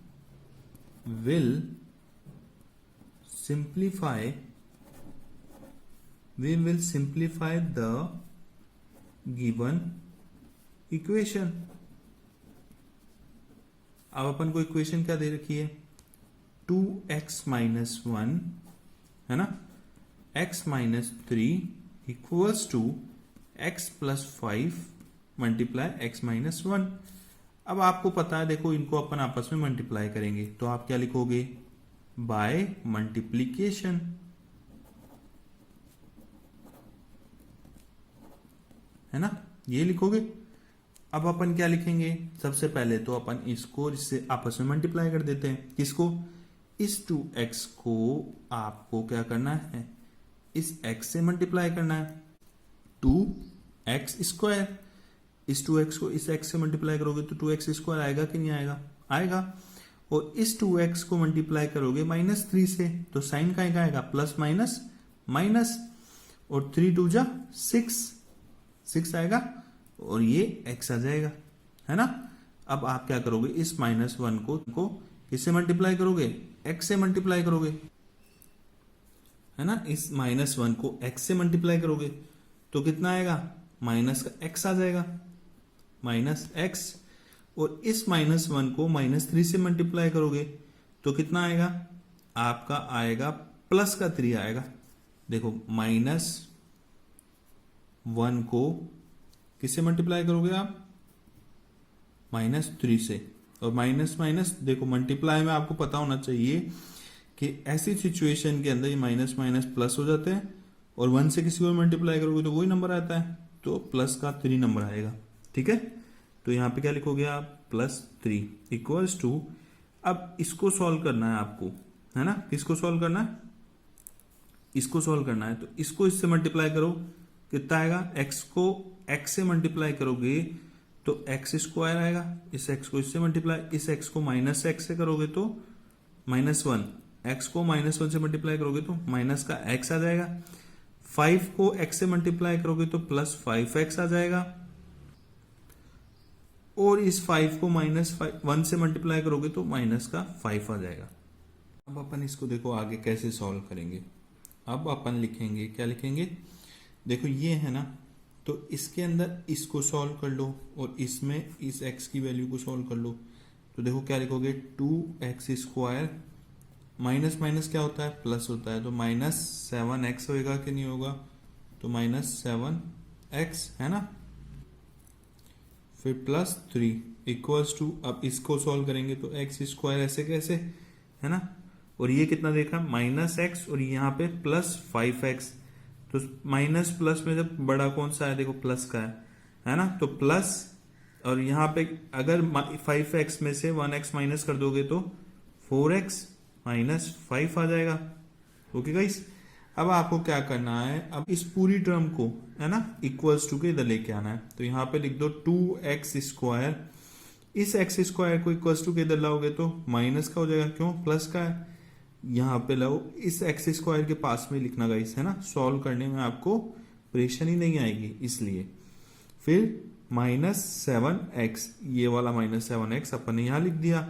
A: will simplify the given equation. अब अपन को इक्वेशन क्या दे रखी है, 2x माइनस 1 है ना, x minus 3 equals to x plus 5 multiply x minus 1। अब आपको पता है, देखो इनको अपन आपस में मल्टीप्लाई करेंगे, तो आप क्या लिखोगे, बाय मल्टीप्लीकेशन है ना, ये लिखोगे। अब अपन क्या लिखेंगे, सबसे पहले तो अपन इसको इससे आपस में मल्टीप्लाई कर देते हैं, किसको, इस 2x को आपको क्या करना है, इस x से मल्टीप्लाई करना है, 2x स्क्वायर, इस 2x को इस x से मल्टीप्लाई करोगे तो 2x स्क्वायर आएगा कि नहीं आएगा, आएगा। और इस 2x को मल्टीप्लाई करोगे -3 से, तो साइन का आएगा प्लस माइनस माइनस, और 3 2 जा 6 आएगा, और ये x आ जाएगा है ना। अब आप क्या करोगे, इस -1 को किससे मल्टीप्लाई करोगे, x से मल्टीप्लाई करोगे है ना। इस -1 को x से मल्टीप्लाई करोगे तो कितना आएगा, माइनस का x आ जाएगा, -x। और इस -1 को -3 से मल्टीप्लाई करोगे तो कितना आएगा, आपका आएगा प्लस का 3 आएगा। देखो -1 को किससे मल्टीप्लाई करोगे आप, -3 से, और माइनस माइनस देखो मल्टीप्लाई में आपको पता होना चाहिए कि ऐसी सिचुएशन के अंदर ये माइनस माइनस प्लस हो जाते हैं, और 1 से किसी को मल्टीप्लाई करोगे तो वही नंबर आता है, तो प्लस का 3 नंबर आएगा, ठीक है। तो यहाँ पे क्या लिखोगे आप, +3 इक्वल्स टू, अब इसको सॉल्व करना है आपको है ना, किसको सॉल्व करना है, इसको सॉल्व करना है। तो इसको इससे मल्टीप्लाई करो, कितना आएगा, x को x से मल्टीप्लाई करोगे तो x स्क्वायर आएगा, इस x को इससे मल्टीप्लाई, इस x को माइनस x से करोगे तो -1, x को -1 से मल्टीप्लाई करोगे तो माइनस का x आ जाएगा, 5 को x से मल्टीप्लाई करोगे तो +5x आ जाएगा, और इस 5 को -1 से मल्टीप्लाई करोगे तो माइनस का 5 आ जाएगा। अब अपन इसको देखो आगे कैसे सॉल्व करेंगे। अब अपन लिखेंगे, क्या लिखेंगे, देखो ये है ना, तो इसके अंदर इसको सॉल्व कर लो और इसमें इस x की वैल्यू को सॉल्व कर लो। तो देखो क्या लिखोगे, 2x स्क्वायर माइनस माइनस क्या होता है, प्लस होता है, तो -7x होएगा कि नहीं होगा, तो -7x है ना, फिर +3 इक्वल्स टू, अब इसको सॉल्व करेंगे तो x² ऐसे कैसे है ना, और ये कितना देखा -x और यहाँ पे +5x, तो माइनस प्लस में जब बड़ा कौन सा है, देखो प्लस का है ना, तो प्लस, और यहाँ पे अगर 5x में से 1x माइनस कर दोगे तो 4x -5 आ जाएगा। ओके गाइस, अब आपको क्या करना है, अब इस पूरी टर्म को है ना इक्वल्स टू के इधर लेके आना है, तो यहाँ पे लिख दो 2x², इस x² को इक्वल्स टू के इधर लाओगे तो माइनस का हो जाएगा, क्यों प्लस का है, यहाँ पे लाओ इस x² के पास में लिखना गाइस है ना, सॉल्व करने में आपको परेशानी नहीं आएगी इसलिए। फिर -7x, ये वाला -7x अपन ने यहाँ लिख दिया,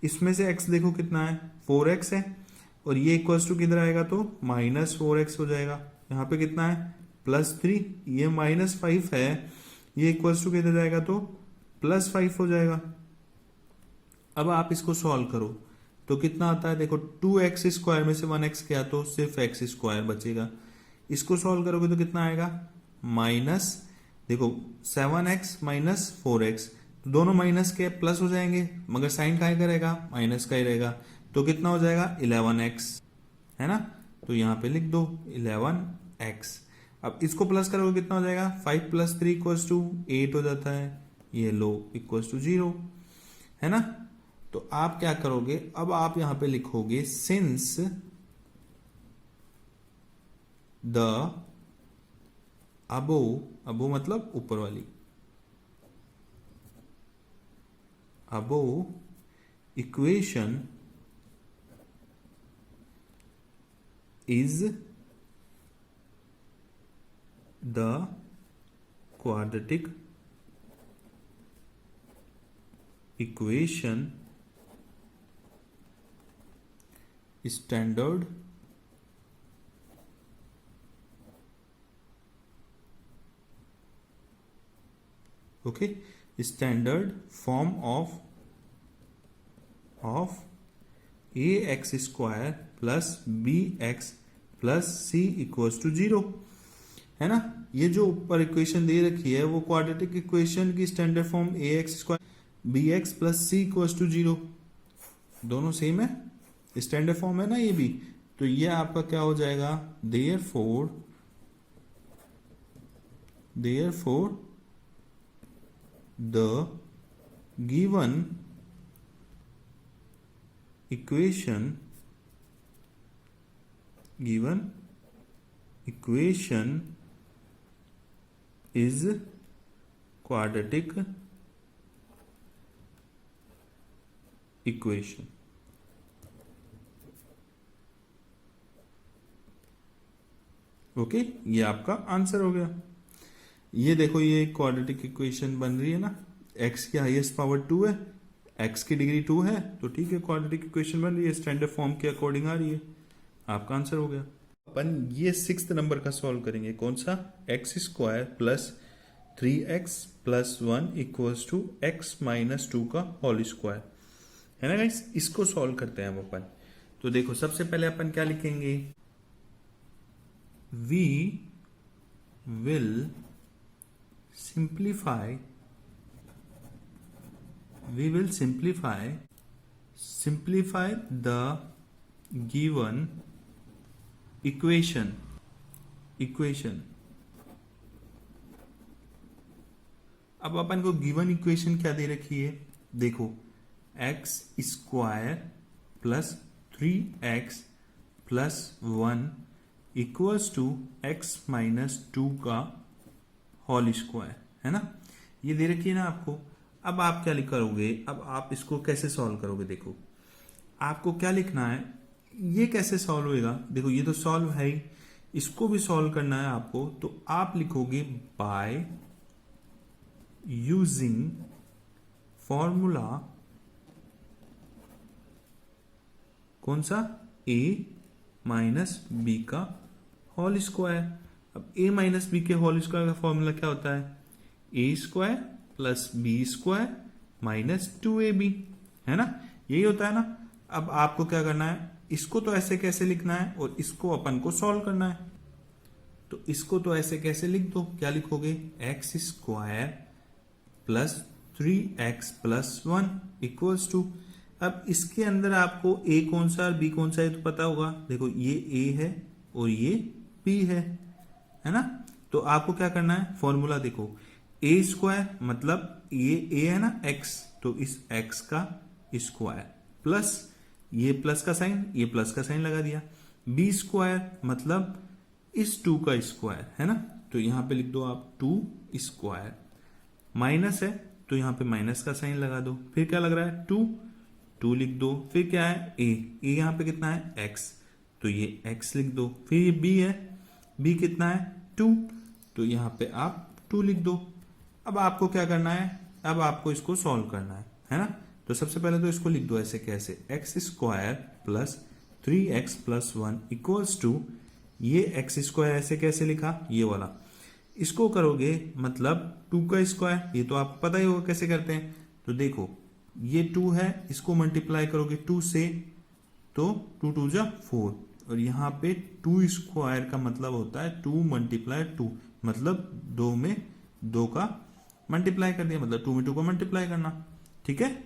A: इसमें से x देखो कितना है 4x है, और ये इक्वल्स टू किधर आएगा तो -4x हो जाएगा, यहाँ पे कितना है +3, ये -5 है, ये इक्वल्स टू किधर जाएगा तो +5 हो जाएगा। अब आप इसको सॉल्व करो तो कितना आता है, देखो 2x² में से 1x गया तो सिर्फ x² बचेगा, इसको सॉल्व करोगे तो कितना आएगा माइनस, देखो 7x -4x, तो दोनों माइनस के प्लस हो जाएंगे, मगर साइन का रहेगा माइनस का ही रहेगा, तो कितना हो जाएगा 11x है ना, तो यहाँ पे लिख दो 11x। अब इसको प्लस करोगे कितना हो जाएगा, 5 + 3 = 8 हो जाता है, ये लो इक्वल्स टू 0 है ना। तो आप क्या करोगे, अब आप यहां पे लिखोगे सिंस द अबो मतलब ऊपर वाली, above equation is the quadratic equation standard okay standard form of ax² plus bx plus c equals to 0 है ना। ये जो ऊपर इक्वेशन दे रखी है वो क्वाड्रेटिक इक्वेशन की standard form ax² bx plus c equals to 0, दोनों सेम है, स्टैंडर्ड फॉर्म है ना ये भी, तो ये आपका क्या हो जाएगा, therefore the given equation is quadratic equation. Okay ये आपका आंसर हो गया। ये देखो ये क्वाड्रेटिक इक्वेशन बन रही है ना, x की हाईएस्ट पावर 2 है, x की डिग्री 2 है, तो ठीक है क्वाड्रेटिक इक्वेशन बन रही है, स्टैंडर्ड फॉर्म के अकॉर्डिंग आ रही है, आपका आंसर हो गया। अपन ये 6th नंबर का सॉल्व करेंगे, कौन सा, x² plus 3x plus 1 equals to x minus 2 का होल स्क्वायर है ना गाइस। इसको सॉल्व करते हैं अपन, तो देखो सबसे पहले अपन क्या लिखेंगे, we will simplify the given equation अब अपन को गिवन इक्वेशन क्या दे रखी है, देखो x² plus 3x plus 1 equals to x minus 2 का होल स्क्वायर है ना, ये दे रखी है ना आपको। अब आप क्या करोगे, अब आप इसको कैसे सॉल्व करोगे, देखो आपको क्या लिखना है, ये कैसे सॉल्व होएगा, देखो ये तो सॉल्व है ही, इसको भी सॉल्व करना है आपको, तो आप लिखोगे बाय यूजिंग फॉर्मूला कौन सा, a माइनस बी का होल स्क्वायर। अब a माइनस बी के होल स्क्वायर का फॉर्मूला क्या होता है, a² plus b² minus 2ab है ना, यही होता है ना। अब आपको क्या करना है, इसको तो ऐसे कैसे लिखना है और इसको अपन को सॉल्व करना है। तो इसको तो ऐसे कैसे लिख दो, क्या लिखोगे, x square plus 3x plus 1 equals to, अब इसके अंदर आपको a कौन सा और b कौन सा है तो पता होगा, देखो ये a है और ये b है ना। तो आपको क्या करना है, फॉर्मूला देखो, a स्क्वायर मतलब ये a है ना x, तो इस x का स्क्वायर प्लस ये प्लस का साइन, ये प्लस का साइन लगा दिया, b स्क्वायर मतलब इस 2 का स्क्वायर है ना, तो यहां पे लिख दो आप 2 स्क्वायर, माइनस है तो यहां पे माइनस का साइन लगा दो, फिर क्या लग रहा है 2 लिख दो, फिर क्या है a यहां पे कितना है x, तो ये x लिख दो, फिर ये b है, b कितना है 2, तो यहां पे आप 2 लिख दो। अब आपको क्या करना है, अब आपको इसको सॉल्व करना है ना। तो सबसे पहले तो इसको लिख दो ऐसे, कैसे, x square plus 3x plus 1 equals to, ये एक्स स्क्वायर ऐसे कैसे लिखा, ये वाला, इसको करोगे मतलब 2 का स्क्वायर, ये तो आपको पता ही होगा कैसे करते हैं। तो देखो ये 2 है, इसको मल्टीप्लाई करोगे 2 से, तो 2 2 जा 4, और यहाँ पे 2 स्क्वायर का मतलब होता है 2 मल्टीप्लाई 2, मतलब 2 में 2 का मल्टीप्लाई कर दिया, मतलब 2 में 2 का मल्टीप्लाई करना, ठीक है।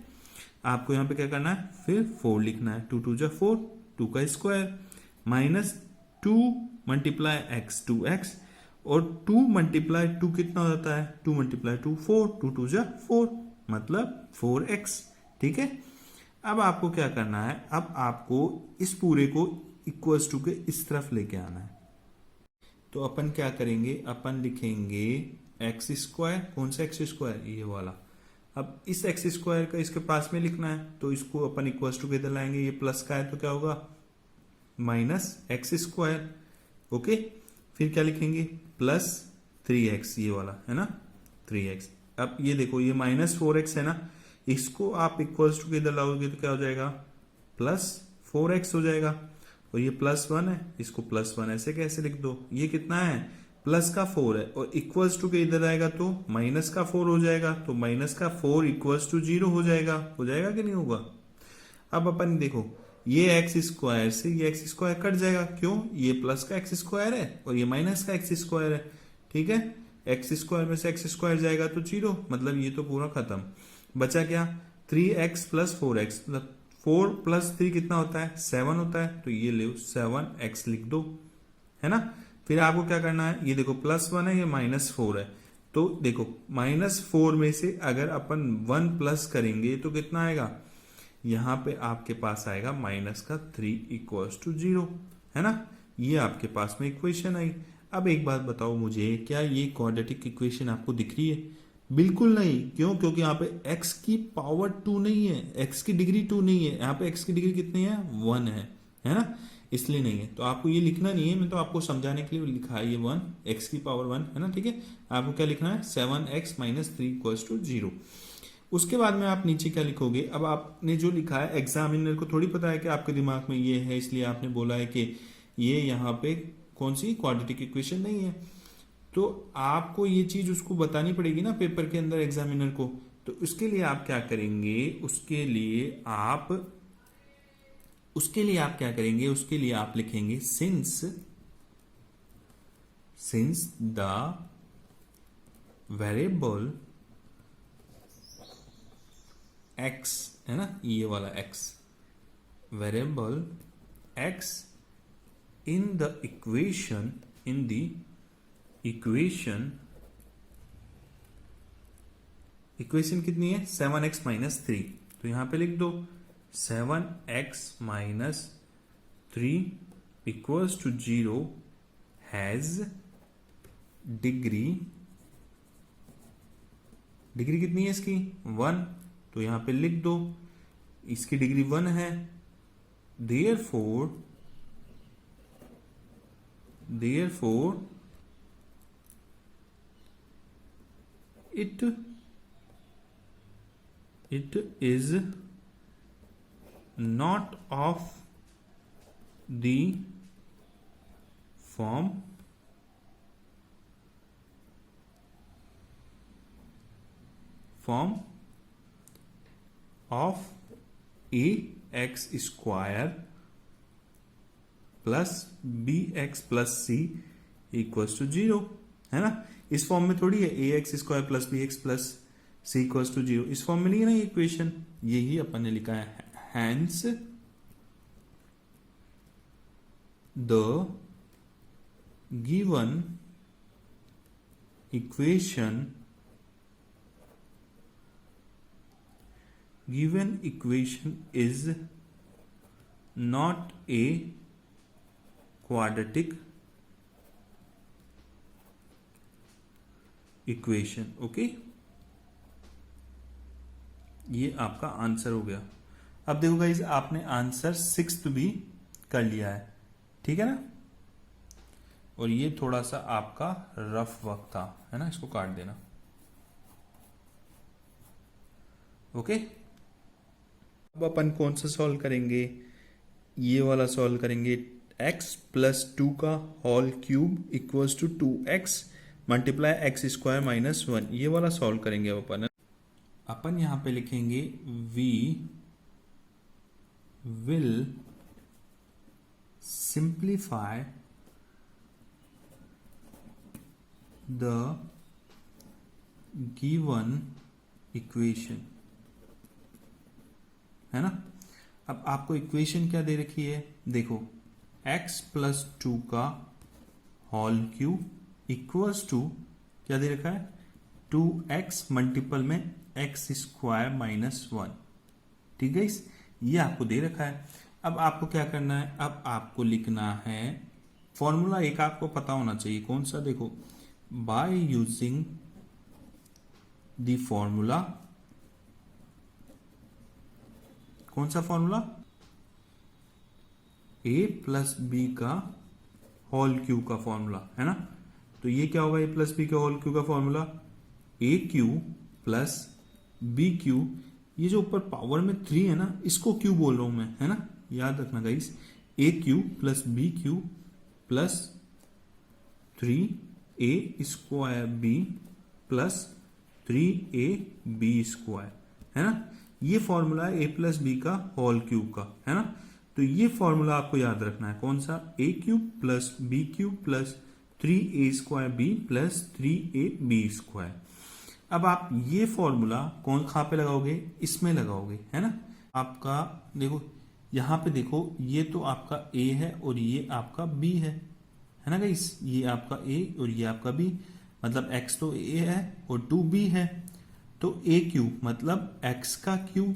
A: आपको यहाँ पे क्या करना है, फिर 4 लिखना है, 2 2 जा 4, 2 का square minus 2 multiply x 2x, और 2 मल्टीप्लाई 2 कितना हो जाता है, 2 मल्टीप्लाई 2 4, 2 2 जा 4 मतलब 4x, ठीक है। अब आपको क्या करना है, अब आपको इस पूरे को इक्वल्स टू के इस तरफ लेके आना है। तो अपन क्या करेंगे, अपन लिखेंगे एक्स स्क्वायर, कौन सा एक्स स्क्वायर, ये वाला। अब इस एक्स स्क्वायर का इसके पास में लिखना है, तो इसको अपन इक्वल्स टू के इधर लाएंगे, ये प्लस का है तो क्या होगा माइनस एक्स स्क्वायर, ओके। फिर क्या लिखेंगे, प्लस 3x, ये वाला है ना 3x। अब ये देखो ये माइनस 4x है ना, इसको आप इक्वल्स टू के इधर लाओगे तो क्या हो जाएगा, प्लस 4x हो जाएगा, और ये प्लस 1 है, इसको प्लस 1 ऐसे कैसे लिख दो, ये कितना है प्लस का 4 है, और इक्वल्स टू के इधर आएगा तो माइनस का 4 हो जाएगा, तो माइनस का 4 इक्वल्स टू 0 हो जाएगा कि नहीं होगा। अब अपन देखो ये एक्स स्क्वायर से ये एक्स स्क्वायर कट जाएगा, क्यों, ये प्लस का एक्स स्क्वायर है और ये माइनस का एक्स स्क्वायर है, ठीक है। एक्स स्क्वायर में से एक्स स्क्वायर जाएगा तो 0, मतलब ये तो पूरा खत्म, बचा क्या 3x प्लस 4x, मतलब 4 प्लस 3 कितना होता है 7 होता है, तो ये ले 7x लिख दो, है ना। फिर आपको क्या करना है, ये देखो प्लस 1 है, ये माइनस 4 है, तो देखो माइनस 4 में से अगर अपन 1 प्लस करेंगे तो कितना आएगा, यहां पे आपके पास आएगा माइनस का 3 इक्वल्स टू 0, है ना। ये आपके पास में इक्वेशन आई। अब एक बात बताओ मुझे, क्या ये क्वाड्रेटिक इक्वेशन आपको दिख रही है, बिल्कुल नहीं, क्यों, क्योंकि यहाँ पे x की पावर 2 नहीं है, x की डिग्री 2 नहीं है, यहाँ पे x की डिग्री कितनी है 1 है ना, इसलिए नहीं है। तो आपको ये लिखना नहीं है, मैं तो आपको समझाने के लिए लिखा है ये 1, x की पावर 1 है ना, ठीक है। आपको क्या लिखना है 7x माइनस 3 इक्वल्स टू 0। उसके बाद में आप नीचे क्या लिखोगे, अब आपने जो लिखा है एग्जामिनर को थोड़ी पता है कि आपके दिमाग में ये है, इसलिए आपने बोला है कि ये यहाँ पे कौन सी क्वाड्रेटिक इक्वेशन नहीं है, तो आपको ये चीज उसको बतानी पड़ेगी ना पेपर के अंदर एग्जामिनर को। तो उसके लिए आप क्या करेंगे, उसके लिए आप क्या करेंगे, उसके लिए आप लिखेंगे सिंस द वेरिएबल x है ना, ये वाला x, variable x in the equation, equation कितनी है 7x माइनस 3, तो यहां पे लिख दो 7x minus 3 equals to 0 has degree कितनी है इसकी 1, तो यहां पे लिख दो इसकी डिग्री 1 है, therefore it is not of the form of ax square plus bx plus c equals to 0, है ना। इस फॉर्म में थोड़ी है ax² plus bx plus c equals to 0, इस फॉर्म में नहीं है ना ये इक्वेशन, यही अपन ने लिखा है। Hence the given equation is not a quadratic equation. Okay, ये आपका आंसर हो गया। अब देखो गाइस, आपने आंसर 6th भी कर लिया है, ठीक है ना। और ये थोड़ा सा आपका रफ वर्क था, है ना, इसको काट देना। ओके, अब अपन कौन सा सॉल्व करेंगे, ये वाला सॉल्व करेंगे। x प्लस 2 का whole cube equals to 2x multiply x square minus 1, ये वाला सॉल्व करेंगे अपन यहां पे लिखेंगे v will simplify the given equation, है ना। अब आपको इक्वेशन क्या दे रखी है, देखो x प्लस 2 का होल क्यूब इक्वल्स टू क्या दे रखा है, 2x मल्टीपल में एक्स स्क्वायर माइनस 1, ठीक है। ये आपको दे रखा है। अब आपको क्या करना है, अब आपको लिखना है फॉर्मूला, एक आपको पता होना चाहिए कौन सा, देखो बाय यूजिंग द फॉर्मूला, कौन सा फॉर्मूला, a प्लस बी का होल क्यूब का फॉर्मूला, है ना। तो ये क्या होगा, a प्लस बी का होल क्यूब का formula, a cube plus b cube, ये जो ऊपर पावर में 3 है ना, इसको क्यूब बोल रहा हूं मैं, है ना, याद रखना guys. a cube plus b cube plus 3a square b plus 3ab square, है ना। ये फॉर्मूला है a प्लस बी का होल क्यूब का, है ना। तो ये फॉर्मूला आपको याद रखना है, कौन सा, a cube plus b cube plus 3a square b plus 3ab square. अब आप ये फॉर्मूला कहाँ पे लगाओगे, इसमें लगाओगे, है ना। आपका देखो यहां पे देखो, ये तो आपका a है और ये आपका b है ना गाइस, ये आपका a और ये आपका b, मतलब x तो a है और 2b है। तो a क्यूब मतलब x का क्यूब,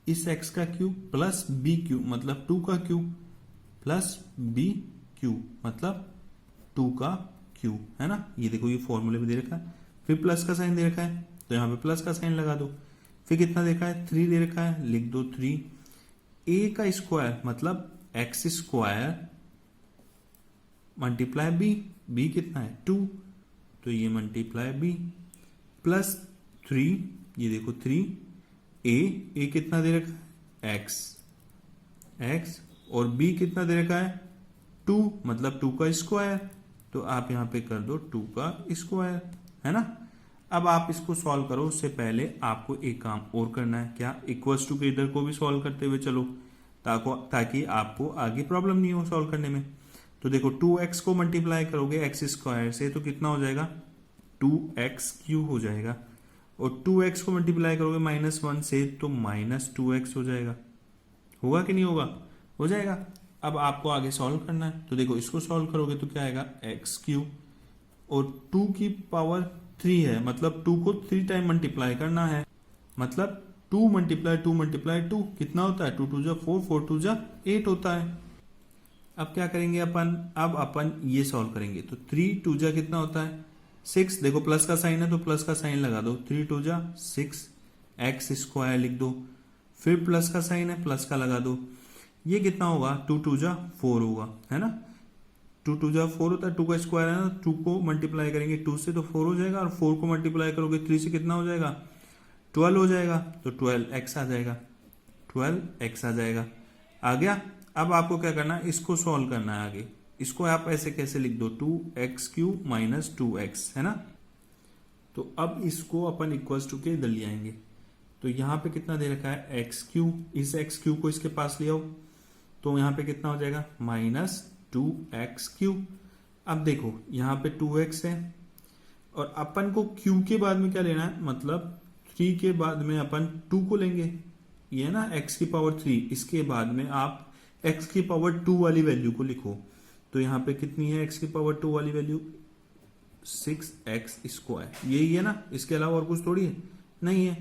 A: इस x का क्यूब प्लस b क्यूब मतलब 2 का क्यूब प्लस b क्यूब मतलब 2 का क्यूब, है ना। ये देखो ये फॉर्मूले में दे रखा है, फिर प्लस का साइन दे रखा है तो यहां पे प्लस का साइन लगा दो। फिर कितना देखा है, 3 दे रखा है, लिख दो 3। a का स्क्वायर मतलब x स्क्वायर मल्टीप्लाई b कितना है 2, तो ये मल्टीप्लाई b प्लस 3, ये देखो 3a कितना दे रखा है x और b कितना दे रखा है 2, मतलब 2 का स्क्वायर, तो आप यहां पे कर दो 2 का स्क्वायर, है ना। अब आप इसको सॉल्व करो, उससे पहले आपको एक काम और करना है, क्या, इक्वल्स टू के इधर को भी सॉल्व करते हुए चलो, ताकि आपको आगे प्रॉब्लम नहीं हो सॉल्व करने में। तो देखो 2x को मल्टीप्लाई करोगे एक्स स्क्वायर से तो कितना हो जाएगा, 2x क्यूब हो जाएगा, और 2x को मल्टीप्लाई करोगे -1 से तो -2x हो जाएगा, होगा कि नहीं होगा, हो जाएगा। अब आपको आगे सॉल्व करना है, तो देखो इसको सॉल्व करोगे तो क्या आएगा, एक्स क्यूब और 2 की पावर 3 है, मतलब 2 को 3 टाइम मल्टीप्लाई करना है, मतलब 2 मल्टीप्लाई 2 मल्टीप्लाई 2 कितना होता है, 2 2 जा 4 4 2 जा 8 होता है। अब क्या करेंगे अपन, अब अपन ये सॉल्व करेंगे, तो 3 2 जा कितना होता है 6, देखो प्लस का साइन है तो प्लस का साइन लगा दो, 3 2 जा 6 एक्स स्क्वायर लिख दो, फिर प्लस का साइन है प्लस का लगा दो, ये कितना होगा 2 2 जा 4 होगा, है ना। 2 2 जा 4 होता है, 2 का स्क्वायर है ना, 2 को मल्टीप्लाई करेंगे 2 से तो 4 हो जाएगा, और 4 को मल्टीप्लाई करोगे 3 से कितना हो जाएगा 12 हो जाएगा, तो 12x आ जाएगा, 12x आ जाएगा, आ गया। अब आपको क्या करना है, इसको सॉल्व करना है आगे, इसको आप ऐसे कैसे लिख दो, 2x क्यूब माइनस 2x, है ना। तो अब इसको अपन इक्वल्स टू के इधर ले आएंगे, तो यहाँ पे कितना दे रखा है एक्स क्यूब, इस एक्स क्यूब को इसके पास ले आओ, तो यहाँ पे कितना हो जाएगा -2x क्यूब। अब देखो यहाँ पे 2x है और अपन को q के बाद में क्या लेना है, मतलब 3 के बाद में अपन 2 को लेंगे, ये ना x की पावर 3, इसके बाद में आप x की पावर 2 वाली वैल्यू को लिखो। तो यहाँ पे कितनी है x की पावर 2 वाली वैल्यू, 6x², यही है ना, इसके अलावा और कुछ थोड़ी है, नहीं है,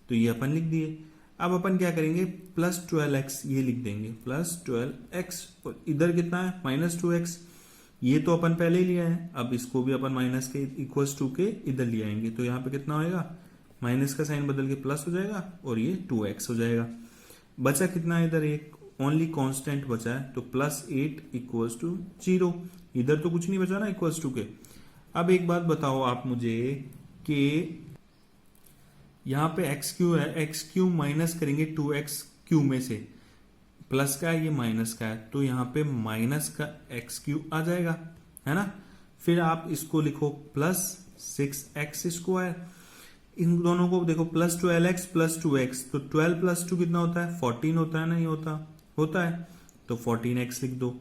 A: तो ये अपन लिख दिए। अब अपन क्या करेंगे, +12x ये लिख देंगे, +12x, और इधर कितना है -2x, ये तो अपन पहले ही लिया है, अब इसको भी अपन माइनस के इक्वल्स टू के इधर ले आएंगे, तो यहाँ पे कितना होएगा, माइनस का साइन बदल के प्लस हो जाएगा और ये 2x हो जाएगा। बचा कितना है इधर, एक ओनली कांस्टेंट बचा है, तो +8 = 0, इधर तो कुछ नहीं बचा ना इक्वल्स टू के। अब एक बात बताओ आप मुझे कि यहाँ पे x³ है, x³ माइनस करेंगे 2x³ में से, प्लस का है ये माइनस का है, तो यहाँ पे माइनस का x³ आ जाएगा, है ना। फिर आप इसको लिखो +6x², इन दोनों को देखो, +12x + 2x, तो 12 + 2 कितना होता है, 14 होता है, नहीं होता है, तो 14x लिख दो,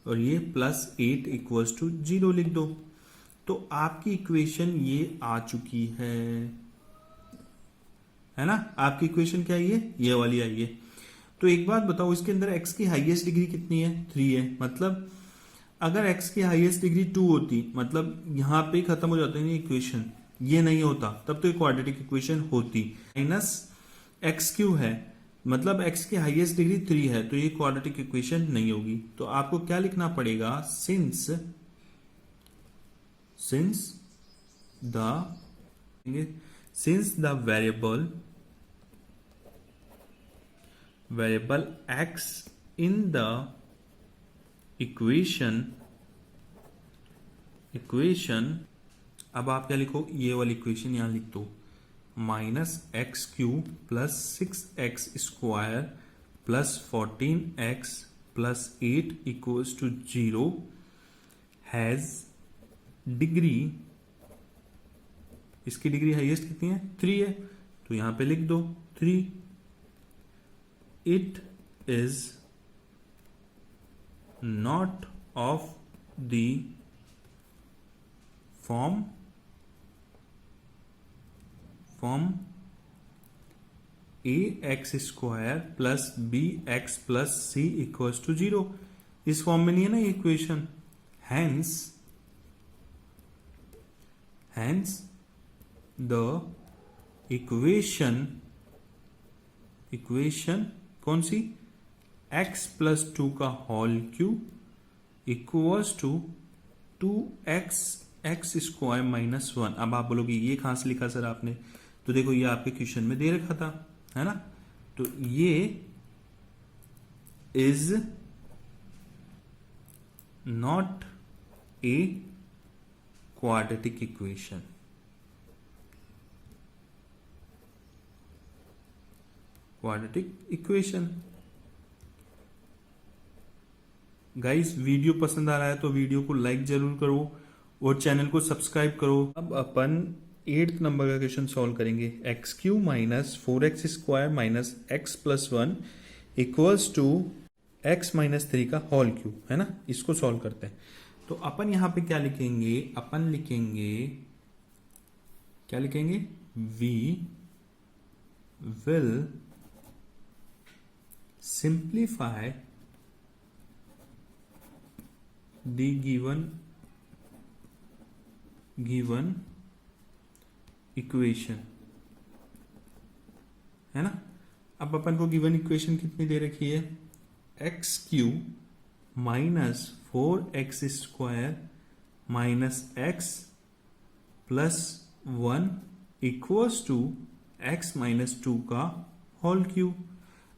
A: और ये +8 = 0 लिख दो। तो आपकी इक्वेशन ये आ चुकी है ना, आपकी इक्वेशन क्या है, ये वाली आई है। तो एक बात बताओ, इसके अंदर x की हाईएस्ट डिग्री कितनी है, 3 है, मतलब अगर x की हाईएस्ट डिग्री 2 होती, मतलब यहां पे खत्म हो जाता है इक्वेशन, ये नहीं होता, तब तो एक क्वाड्रेटिक इक्वेशन होती। -x³ है, मतलब x की हाईएस्ट डिग्री 3 है, तो ये क्वाड्रेटिक इक्वेशन नहीं होगी। तो आपको क्या लिखना पड़ेगा, since the variable x in the equation, अब आप क्या लिखो, ये वाली इक्वेशन यहां लिख दो, -x³ + 6x² + 14x + 8 = 0 has degree, इसकी डिग्री हाईएस्ट कितनी है, 3 है, तो यहां पे लिख दो 3। It is not of the form ax² + bx + c = 0, इस फॉर्म में नहीं है ना ये इक्वेशन, hence the equation कौन सी, x + 2 का होल क्यूब = 2x² - 1। अब आप बोलोगे ये कहां से लिखा सर आपने, तो देखो ये आपके क्वेश्चन में दे रखा था, है ना, तो ये is not a quadratic equation. Guys, video पसंद आ रहा है तो वीडियो को लाइक जरूर करो और चैनल को सब्सक्राइब करो। अब अपन 8th नंबर का क्वेश्चन सॉल्व करेंगे। x³ - 4x² - x + 1 = x - 3 का होल क्यूब, है ना, इसको सॉल्व करते हैं। तो अपन यहां पे क्या लिखेंगे, अपन लिखेंगे, क्या लिखेंगे, we will simplify the given equation, है ना। अब अपन को गिवन इक्वेशन कितनी दे रखी है, x³ - 4x² - x + 1 = x - 2 का होल क्यूब।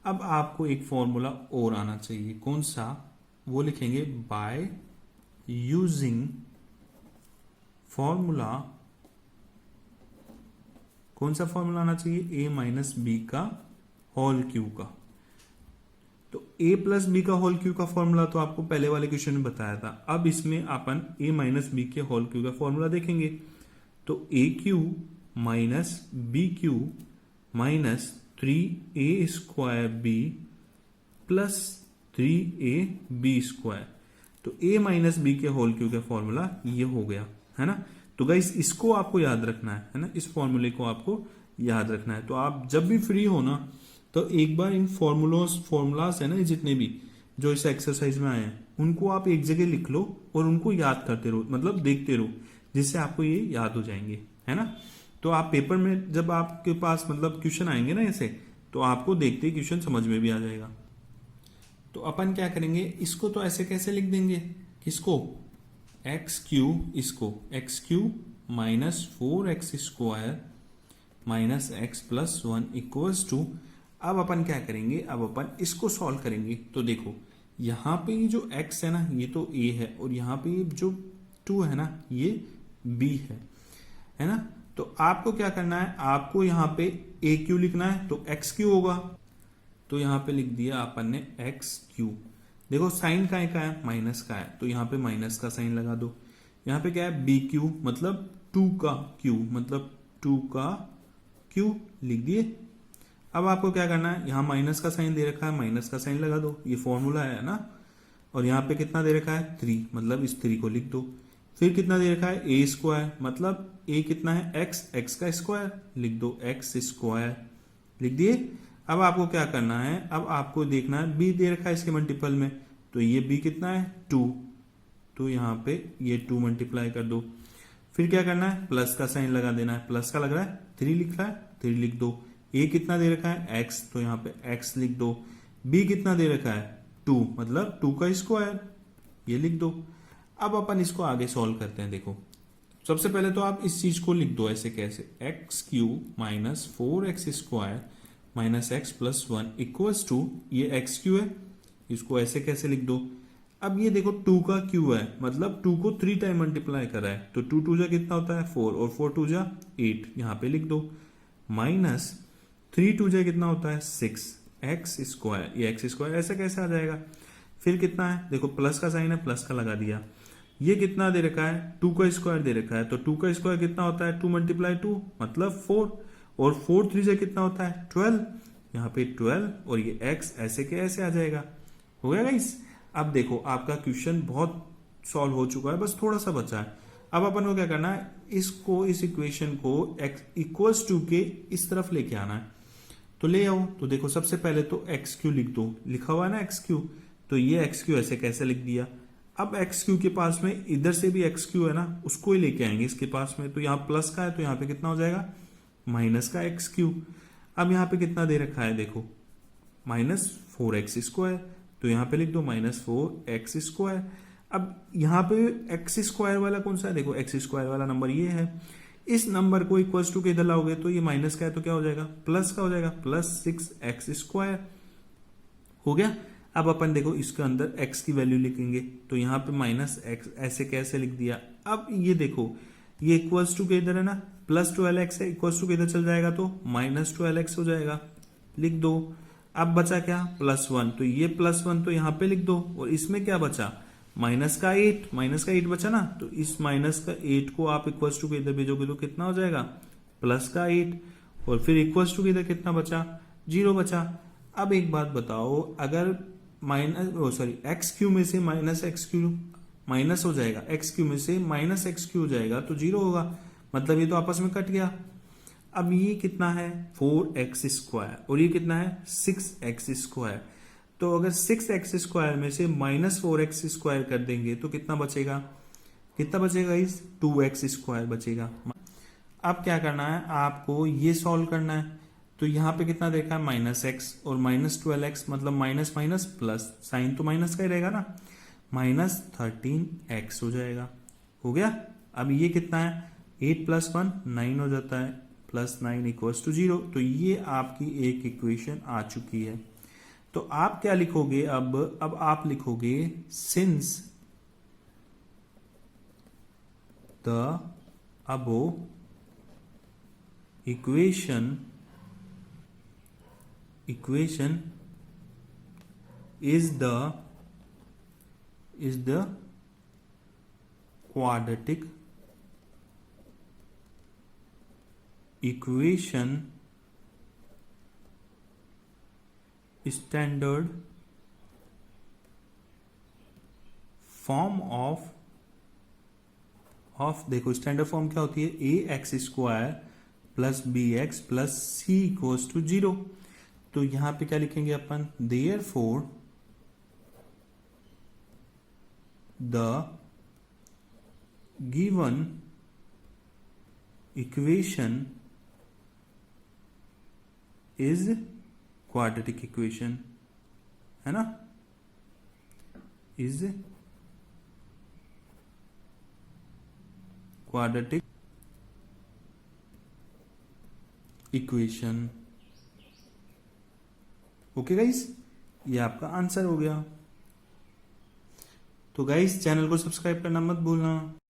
A: अब आपको एक फॉर्मूला और आना चाहिए, कौन सा, वो लिखेंगे बाय यूजिंग फॉर्मूला, कौन सा फॉर्मूला आना चाहिए, a - b का होल क्यूब का। तो a + b का होल क्यूब का फॉर्मूला तो आपको पहले वाले क्वेश्चन में बताया था। अब इसमें अपन a - b के होल क्यूब का फॉर्मूला देखेंगे। तो a³ - b³ - 3a² b + 3ab²। तो a माइनस बी के होल क्यूब का फॉर्मूला ये हो गया, है ना। तो गाइस इसको आपको याद रखना है ना, इस फॉर्मूले को आपको याद रखना है। तो आप जब भी फ्री हो ना, तो एक बार इन फॉर्मूलाज है ना, जितने भी जो इस एक्सरसाइज में आए हैं, उनको आप एक जगह लिख लो और उनको याद करते रहो, मतलब देखते रहो, जिससे आपको ये याद हो जाएंगे, है ना। तो आप पेपर में जब आपके पास मतलब क्वेश्चन आएंगे ना ऐसे, तो आपको देखते ही क्वेश्चन समझ में भी आ जाएगा। तो अपन क्या करेंगे, इसको तो ऐसे कैसे लिख देंगे, किसको, एक्स क्यू, इसको x cube minus 4x² minus x plus 1 equals to, अब अपन क्या करेंगे, अब अपन इसको सॉल्व करेंगे। तो देखो यहाँ पे ये जो x है ना, ये तो a है, और यहाँ पे जो 2 है ना, ये b है ना। तो आपको क्या करना है, आपको यहाँ पे a क्यू लिखना है, तो x क्यू होगा। तो यहाँ पे लिख दिया अपन ने एक्स क्यू। देखो साइन का है, माइनस का है, तो यहाँ पे माइनस का साइन लगा दो। यहाँ पे क्या है, बी क्यू मतलब 2 का क्यू, मतलब 2 का क्यू लिख दिए। अब आपको क्या करना है, यहाँ माइनस का साइन दे रखा है, माइनस का साइन लगा दो, ये फॉर्मूला है ना। और यहाँ पे कितना दे रखा है, 3, मतलब इस 3 को लिख दो। फिर कितना दे रखा है, a स्क्वायर, मतलब a कितना है, x का स्क्वायर, लिख दो x स्क्वायर, लिख दिए। अब आपको क्या करना है, अब आपको देखना है b दे रखा है इसके मल्टीपल में, तो ये b कितना है, 2, तो यहाँ पे ये 2 मल्टीप्लाई कर दो। फिर क्या करना है, प्लस का साइन लगा देना है, प्लस का लग रहा है, 3 लिख रहा है, 3 लिख दो। a कितना दे रखा है, x, तो यहाँ पे x लिख दो। b कितना दे रखा है, 2, मतलब 2 का स्क्वायर, ये लिख दो। अब अपन इसको आगे सॉल्व करते हैं। देखो सबसे पहले तो आप इस चीज को लिख दो ऐसे, कैसे, x cube minus 4x² minus x plus 1 equals to, ये एक्स क्यू है, इसको ऐसे कैसे लिख दो। अब ये देखो 2 का क्यू है, मतलब 2 को 3 टाइम मल्टीप्लाई करा है, तो 2 2 जा कितना होता है, 4, और 4 2 जा 8, यहाँ पे लिख दो। माइनस 3 2 जा कितना होता है, 6 एक्स स्क्वायर, ये एक्स स्क्वायर ऐसे कैसे आ जाएगा। फिर कितना है, देखो प्लस का साइन है, प्लस का लगा दिया। ये कितना दे रखा है, 2 का स्क्वायर दे रखा है, तो 2 का स्क्वायर कितना होता है, 2 मल्टीप्लाई 2 मतलब 4, और 4 3 से कितना होता है, 12, यहाँ पे 12, और ये x ऐसे के ऐसे आ जाएगा। हो गया गाइस। अब देखो आपका क्वेश्चन बहुत सॉल्व हो चुका है, बस थोड़ा सा बचा है। अब अपन को क्या करना है, इसको, इस इक्वेशन को x इक्वल्स टू के इस तरफ लेके आना है। तो ले आओ। तो देखो सबसे पहले तो एक्स क्यू लिख दो, लिखा हुआ है ना एक्स क्यू, तो ये एक्स क्यू ऐसे कैसे लिख दिया। अब एक्स क्यू के पास में इधर से भी एक्स क्यू है ना, उसको ही लेके आएंगे इसके पास में, तो यहाँ प्लस का है, तो यहाँ पे कितना हो जाएगा, माइनस का एक्स क्यू। अब यहाँ पे कितना दे रखा है, देखो माइनस 4x², तो यहाँ पे लिख दो माइनस 4x²। अब यहाँ पे एक्स स्क्वायर वाला कौन सा है, देखो एक्स स्क्वायर वाला नंबर ये है। इस नंबर को इक्वल्स टू के इधर लाओगे, तो ये माइनस का है, तो क्या हो जाएगा, प्लस का हो जाएगा, प्लस 6x²। हो गया। अब अपन देखो इसके अंदर x की वैल्यू लिखेंगे, तो यहाँ पे माइनस एक्स ऐसे कैसे लिख दिया। अब ये देखो ये इक्वल्स टू के इधर है ना, प्लस 12x है, इक्वल्स टू के इधर चल जाएगा, तो माइनस 12x हो जाएगा, लिख दो। अब बचा क्या, +1, तो ये +1 तो यहाँ पे लिख दो, और इसमें क्या बचा, माइनस का 8 बचा ना, तो इस माइनस का 8 को आप इक्वल्स टू के इधर भेजोगे तो कितना हो जाएगा, प्लस का 8, और फिर इक्वल्स टू के इधर कितना बचा, 0 बचा। अब एक बात बताओ, अगर एक्स क्यू में से माइनस एक्स क्यू माइनस हो जाएगा, एक्स क्यू में से माइनस एक्स क्यू हो जाएगा, तो 0 होगा, मतलब ये तो आपस में कट गया। अब ये कितना है, 4x², और ये कितना है, 6x²। तो अगर 6x² में से माइनस 4x² कर देंगे तो कितना बचेगा, इस 2x² बचेगा। अब क्या करना है, आपको ये सॉल्व करना है। तो यहाँ पे कितना देखा है, -x, और -12x, मतलब माइनस माइनस प्लस, साइन तो माइनस का ही रहेगा ना, -13x हो जाएगा। हो गया। अब ये कितना है, 8 + 1 9 हो जाता है, +9 = 0। तो ये आपकी एक इक्वेशन आ चुकी है। तो आप क्या लिखोगे, अब आप लिखोगे, since the above equation is the quadratic equation standard form of देखो स्टैंडर्ड फॉर्म क्या होती है, a x square plus b x plus c equals to 0। तो यहां पे क्या लिखेंगे अपन, therefore the given equation is quadratic equation, है ना, is quadratic equation. Okay guys, ये आपका आंसर हो गया। तो गाइस चैनल को सब्सक्राइब करना मत भूलना।